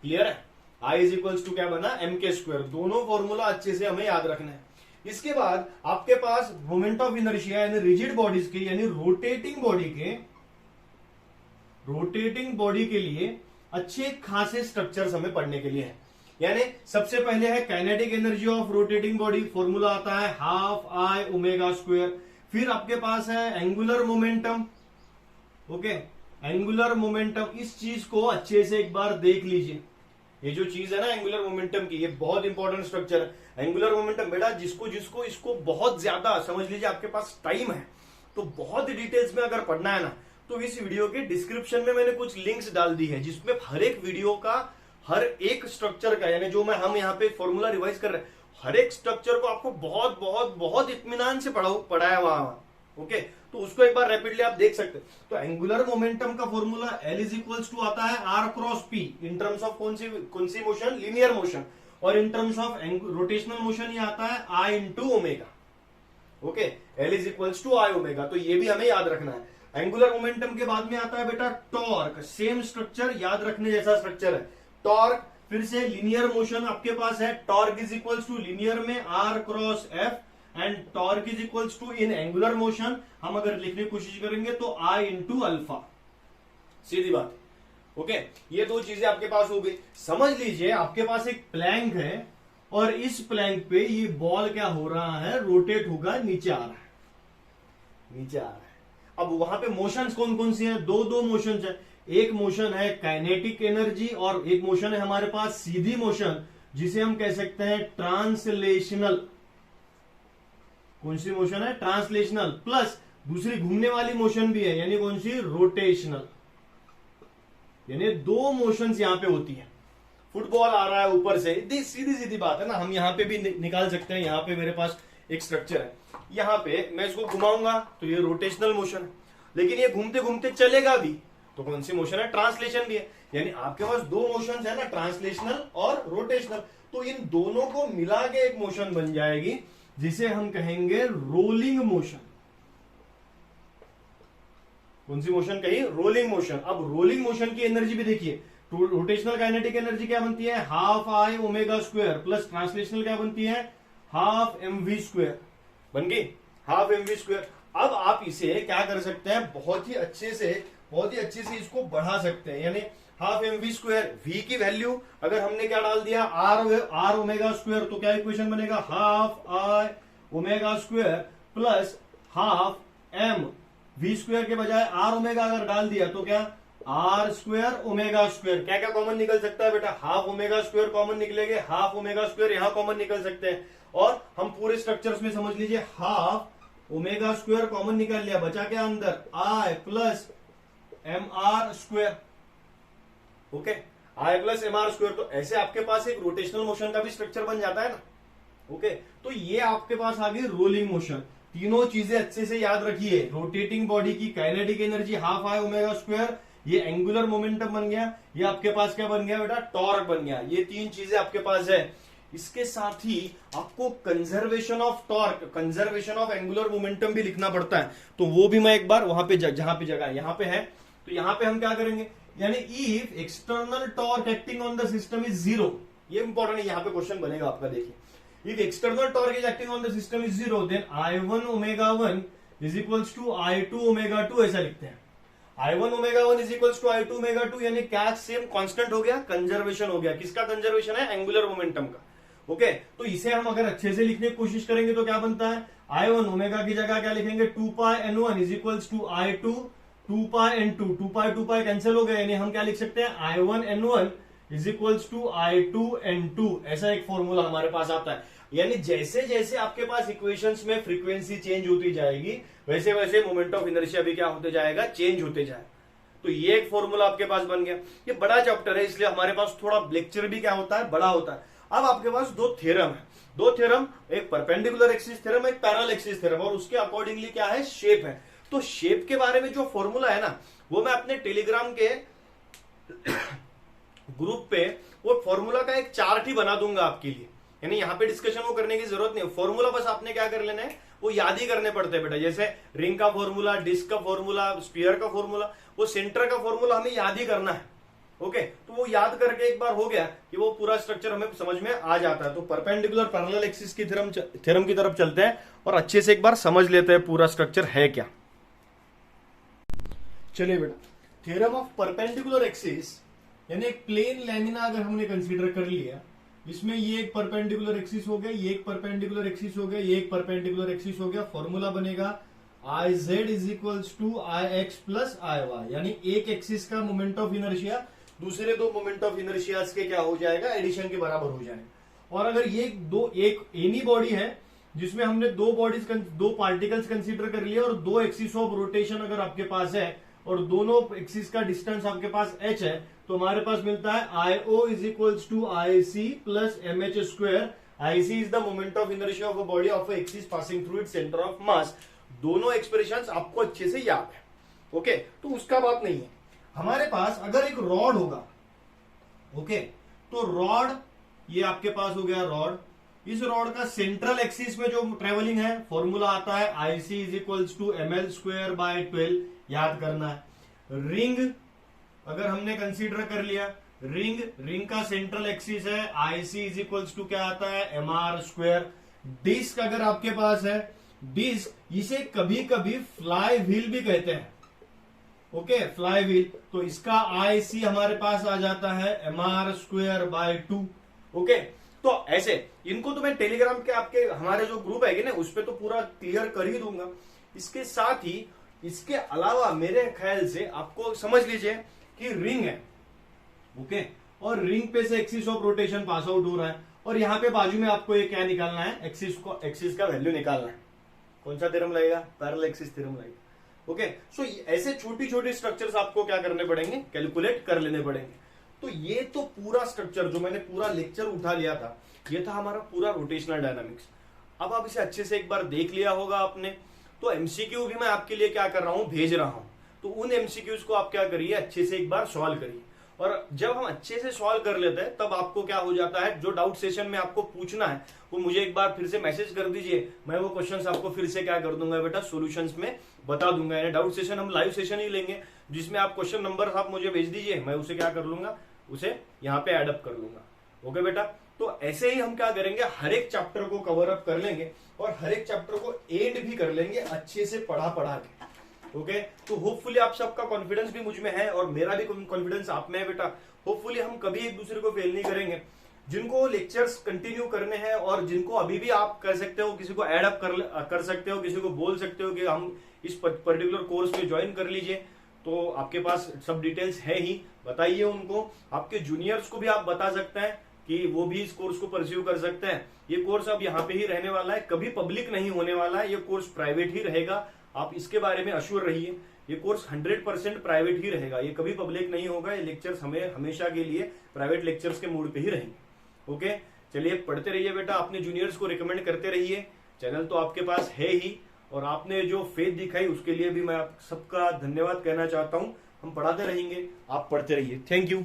क्लियर है, I इज इक्वल्स टू क्या बना, mk स्क्वायर। दोनों फॉर्मूला अच्छे से हमें याद रखना है। इसके बाद आपके पास मोमेंट ऑफ इनर्शिया यानी रिजिड बॉडीज के, यानी रोटेटिंग बॉडी के रोटेटिंग बॉडी के लिए अच्छे खासे स्ट्रक्चर्स हमें पढ़ने के लिए है। यानी सबसे पहले है kinetic energy of rotating body, formula आता है हाफ आई ओमेगा स्क्वायर। फिर आपके पास है angular momentum. Okay, angular momentum, इस चीज को अच्छे से एक बार देख लीजिए। ये जो चीज है ना एंगुलर मोमेंटम की, ये बहुत इंपॉर्टेंट स्ट्रक्चर है। एंगुलर मोमेंटम बेटा जिसको जिसको इसको बहुत ज्यादा समझ लीजिए, आपके पास टाइम है तो बहुत डिटेल्स में अगर पढ़ना है ना, तो इस वीडियो के डिस्क्रिप्शन में मैंने कुछ लिंक्स डाल दी है जिसमें हर एक वीडियो का हर एक स्ट्रक्चर का, यानी जो हम यहाँ पे फॉर्मूला रिवाइज कर रहे हैं, हर एक स्ट्रक्चर को आपको बहुत बहुत बहुत इत्मीनान से पढ़ाया वहां। ओके, तो उसको एक बार रैपिडली आप देख सकते हैं। तो एंगुलर मोमेंटम का formula L is equals to आता है R cross P in terms of कौन सी मोशन, लीनियर मोशन, और in terms of rotational motion ये आता है I into omega. Okay, L is equals to I omega, तो ये भी हमें याद रखना है। एंगुलर मोमेंटम के बाद में आता है बेटा टॉर्क, सेम स्ट्रक्चर, याद रखने जैसा स्ट्रक्चर है। टॉर्क फिर से लीनियर मोशन आपके पास है, torque is equals to linear में R cross F and torque is equals to in angular motion हम अगर लिखने की कोशिश करेंगे तो I इंटू अल्फा, सीधी बात। ओके, ये दो चीजें आपके पास हो गई। समझ लीजिए आपके पास एक प्लैंक है और इस प्लैंक पे ये बॉल क्या हो रहा है, रोटेट होगा, नीचे आ रहा है, नीचे आ रहा है। अब वहां पे मोशंस कौन कौन सी हैं, दो मोशंस है। एक मोशन है काइनेटिक एनर्जी और एक मोशन है हमारे पास सीधी मोशन, जिसे हम कह सकते हैं ट्रांसलेशनल। कौन सी मोशन है, ट्रांसलेशनल, प्लस दूसरी घूमने वाली मोशन भी है, यानी कौन सी, रोटेशनल। यानी दो मोशंस यहां पे होती है। फुटबॉल आ रहा है ऊपर से, सीधी सीधी बात है ना, हम यहां पे भी निकाल सकते हैं। यहां पे मेरे पास एक स्ट्रक्चर है, यहां पे मैं इसको घुमाऊंगा तो ये रोटेशनल मोशन है, लेकिन ये घूमते घूमते चलेगा भी, तो कौन सी मोशन है, ट्रांसलेशन भी है। यानी आपके पास दो मोशंस है ना, ट्रांसलेशनल और रोटेशनल, तो इन दोनों को मिला के एक मोशन बन जाएगी जिसे हम कहेंगे रोलिंग मोशन। कौन सी मोशन कही, रोलिंग मोशन। अब रोलिंग मोशन की एनर्जी भी देखिए, रोटेशनल काइनेटिक एनर्जी क्या बनती है, half I omega square, plus translational क्या बनती है, हाफ mv स्क्वायर, बन गई हाफ mv स्क्वायर। अब आप इसे क्या कर सकते हैं, बहुत ही अच्छे से इसको बढ़ा सकते हैं। यानी हाफ mv स्क्वायर, v की वैल्यू अगर हमने क्या डाल दिया, r ओमेगा स्क्वायर, तो क्या इक्वेशन बनेगा, half I omega square plus half m v square के बजाय r ओमेगा अगर डाल दिया तो क्या, r स्क्वायर ओमेगा स्क्वायर। क्या क्या कॉमन निकल सकता है बेटा, हाफ ओमेगा स्क्वायर कॉमन निकलेंगे, हाफ ओमेगा स्क्वायर यहां कॉमन निकल सकते हैं, और हम पूरे स्ट्रक्चर्स में समझ लीजिए हाफ ओमेगा स्क्वायर कॉमन निकाल लिया, बचा क्या अंदर, i plus mr square. Okay, I plus mr square, तो ऐसे आपके पास एक रोटेशनल मोशन का भी स्ट्रक्चर बन जाता है ना। ओके, तो ये आपके पास आ गई रोलिंग मोशन। तीनों चीजें अच्छे से याद रखिए, रोटेटिंग बॉडी की kinetic energy half I omega square, ये एंगुलर मोमेंटम बन गया, ये आपके पास क्या बन गया बेटा, टॉर्क बन गया। ये तीन चीजें आपके पास है। इसके साथ ही आपको conservation of torque, conservation of angular momentum भी लिखना पड़ता है, तो वो भी मैं एक बार वहां पे जहां पे जगह यहां पे है, तो यहां पे हम क्या करेंगे, यानी if external torque acting on the system is zero, ये इंपॉर्टेंट है, यहां पे क्वेश्चन बनेगा आपका, देखिए, if external torque is acting on the system is zero, then I1 omega 1 is equals to I2 omega 2, ऐसा लिखते हैं। I1 omega 1 is equals to I2 omega 2, यानी क्या सेम कांस्टेंट हो गया, कंजर्वेशन हो गया। किसका कंजर्वेशन है, एंगुलर मोमेंटम का। ओके, तो इसे हम अगर अच्छे से लिखने की कोशिश करेंगे तो क्या बनता है, I1 ओमेगा की जगह क्या लिखेंगे, 2 pi n1 is equals to I2 2 pi n2, 2 pi cancel हो गया, यानी हम क्या लिख सकते हैं, I1 n1 is equals to I2 n2, ऐसा एक फॉर्मूला हमारे पास आता है। यानी जैसे जैसे आपके पास इक्वेशंस में फ्रीक्वेंसी चेंज होती जाएगी, वैसे वैसे मोमेंट ऑफ इनर्शिया भी क्या होते जाएगा, चेंज होते जाए। तो ये एक फॉर्मूला आपके पास बन गया। ये बड़ा चैप्टर है, इसलिए हमारे पास थोड़ा लेक्चर भी क्या होता है, बड़ा होता है। अब आपके पास दो थ्योरम है, दो थ्योरम, एक परपेंडिकुलर एक्सिस थ्योरम, एक पैरेलल एक्सिस थ्योरम, और उसके अकॉर्डिंगली क्या है, शेप है। तो शेप के बारे में जो फॉर्मूला है ना, वो मैं अपने टेलीग्राम के ग्रुप पे वो फॉर्मूला का एक चार्ट ही बना दूंगा आपके लिए, यानी यहाँ पे डिस्कशन वो करने की जरूरत नहीं है। फॉर्मूला बस आपने क्या कर लेना है, वो याद ही करने पड़ते हैं बेटा, जैसे रिंग का फॉर्मूला, डिस्क का फॉर्मूला, स्फीयर का फॉर्मूला, वो सेंटर का फॉर्मूला हमें याद ही करना है। ओके, तो वो याद करके एक बार हो गया कि वो पूरा स्ट्रक्चर हमें समझ में आ जाता है। तो परपेंडिकुलर पैरेलल एक्सिस की थ्योरम की तरफ चलते हैं और अच्छे से एक बार समझ लेते हैं पूरा स्ट्रक्चर है क्या। चलिए बेटा, थ्योरम ऑफ परपेंडिकुलर एक्सिस, यानी एक प्लेन लैमिना अगर हमने कंसीडर कर लिया, इसमें ये एक परपेंडिकुलर एक्सिस हो गया, ये एक परपेंडिकुलर एक्सिस हो गया, ये एक परपेंडिकुलर एक्सिस हो गया, फॉर्मूला बनेगा I Z is equals to I X plus I Y, यानी एक एक्सिस का मोमेंट ऑफ इनर्शिया दूसरे दो मोमेंट ऑफ इनर्शिया के क्या हो जाएगा, एडिशन के बराबर हो जाएगा। और अगर ये एक एनी बॉडी है जिसमें हमने दो पार्टिकल्स कंसीडर कर लिया और दो एक्सिस ऑफ रोटेशन अगर आपके पास है और दोनों एक्सिस का डिस्टेंस आपके पास h है, तो हमारे पास मिलता है IO is equals to IC प्लस MH square. IC is the moment of inertia of a body of axis passing through its centre of mass. दोनों एक्सप्रेशंस आपको अच्छे से याद है, ओके, तो उसका बात नहीं है। हमारे पास अगर एक रॉड होगा, ओके, तो रॉड ये आपके पास हो गया रॉड, इस रॉड का सेंट्रल एक्सिस में जो ट्रेवलिंग है, फॉर्मूला आता है IC is equals to ML square by 12, याद करना है। रिंग अगर हमने कंसीडर कर लिया, रिंग का सेंट्रल एक्सिस है, IC इज इक्वल्स टू क्या आता है, MR स्क्वायर। डिस्क अगर आपके पास है, डिस्क इसे कभी कभी फ्लाई व्हील भी कहते हैं, ओके, फ्लाई व्हील, तो इसका IC हमारे पास आ जाता है MR स्क्वायर बाय 2, ओके। तो ऐसे इनको तो मैं टेलीग्राम के आपके हमारे जो ग्रुप है ना उस पर तो पूरा क्लियर कर ही दूंगा। इसके साथ ही इसके अलावा मेरे ख्याल से आपको समझ लीजिए कि रिंग है, ओके, और रिंग पे से axis of rotation pass out हो रहा है और यहाँ पे बाजू में आपको ये क्या निकालना है, एक्सिस का वैल्यू निकालना है। कौन सा थ्योरम लगेगा, पैरेलल एक्सिस थ्योरम लगेगा, ओके। सो ऐसे छोटी छोटी स्ट्रक्चर्स आपको क्या करने पड़ेंगे, कैलकुलेट कर लेने पड़ेंगे। तो ये तो पूरा स्ट्रक्चर जो मैंने पूरा लेक्चर उठा लिया था, ये था हमारा पूरा रोटेशनल डायनामिक्स। अब आप इसे अच्छे से एक बार देख लिया होगा आपने, तो एमसीक्यू भी मैं आपके लिए क्या कर रहा हूं, भेज रहा हूं। तो उन एमसीक्यूज को आप क्या करिए, अच्छे से एक बार सॉल्व करिए। और जब हम अच्छे से सॉल्व कर लेते हैं तब आपको क्या हो जाता है, जो डाउट सेशन में आपको पूछना है वो मुझे एक बार फिर से मैसेज कर दीजिए, मैं वो क्वेश्चंस आपको फिर से क्या कर दूंगा बेटा, सॉल्यूशंस में बता दूंगा। यानी डाउट सेशन हम लाइव सेशन ही लेंगे, जिसमें आप क्वेश्चन नंबर आप मुझे भेज दीजिए, मैं उसे क्या कर लूंगा, उसे यहाँ पे एडअप कर लूंगा, ओके बेटा। तो ऐसे ही हम क्या करेंगे, हर एक चैप्टर को कवर अप कर लेंगे और हर एक चैप्टर को एंड भी कर लेंगे अच्छे से पढ़ा के, ओके। तो होपफुली आप सबका कॉन्फिडेंस भी मुझ में है और मेरा भी कॉन्फिडेंस आप में है बेटा। होपफुली हम कभी एक दूसरे को फेल नहीं करेंगे। जिनको लेक्चर्स कंटिन्यू करने हैं और जिनको अभी भी आप कर सकते हो, किसी को एड अप कर सकते हो, किसी को बोल सकते हो कि हम इस पर्टिकुलर कोर्स में ज्वाइन कर लीजिए, तो आपके पास सब डिटेल्स है ही, बताइए उनको। आपके जूनियर्स को भी आप बता सकते हैं कि वो भी इस कोर्स को परस्यू कर सकते हैं। ये कोर्स अब यहाँ पे ही रहने वाला है, कभी पब्लिक नहीं होने वाला है, ये कोर्स प्राइवेट ही रहेगा, आप इसके बारे में अश्योर रहिए। ये कोर्स 100% प्राइवेट ही रहेगा, ये कभी पब्लिक नहीं होगा। ये लेक्चर्स हमें हमेशा के लिए प्राइवेट लेक्चर्स के मूड पे ही रहेंगे, ओके। चलिए पढ़ते रहिए बेटा, अपने जूनियर्स को रिकमेंड करते रहिए। चैनल तो आपके पास है ही और आपने जो फेथ दिखाई उसके लिए भी मैं आप सबका धन्यवाद कहना चाहता हूं। हम पढ़ाते रहेंगे, आप पढ़ते रहिए। Thank you.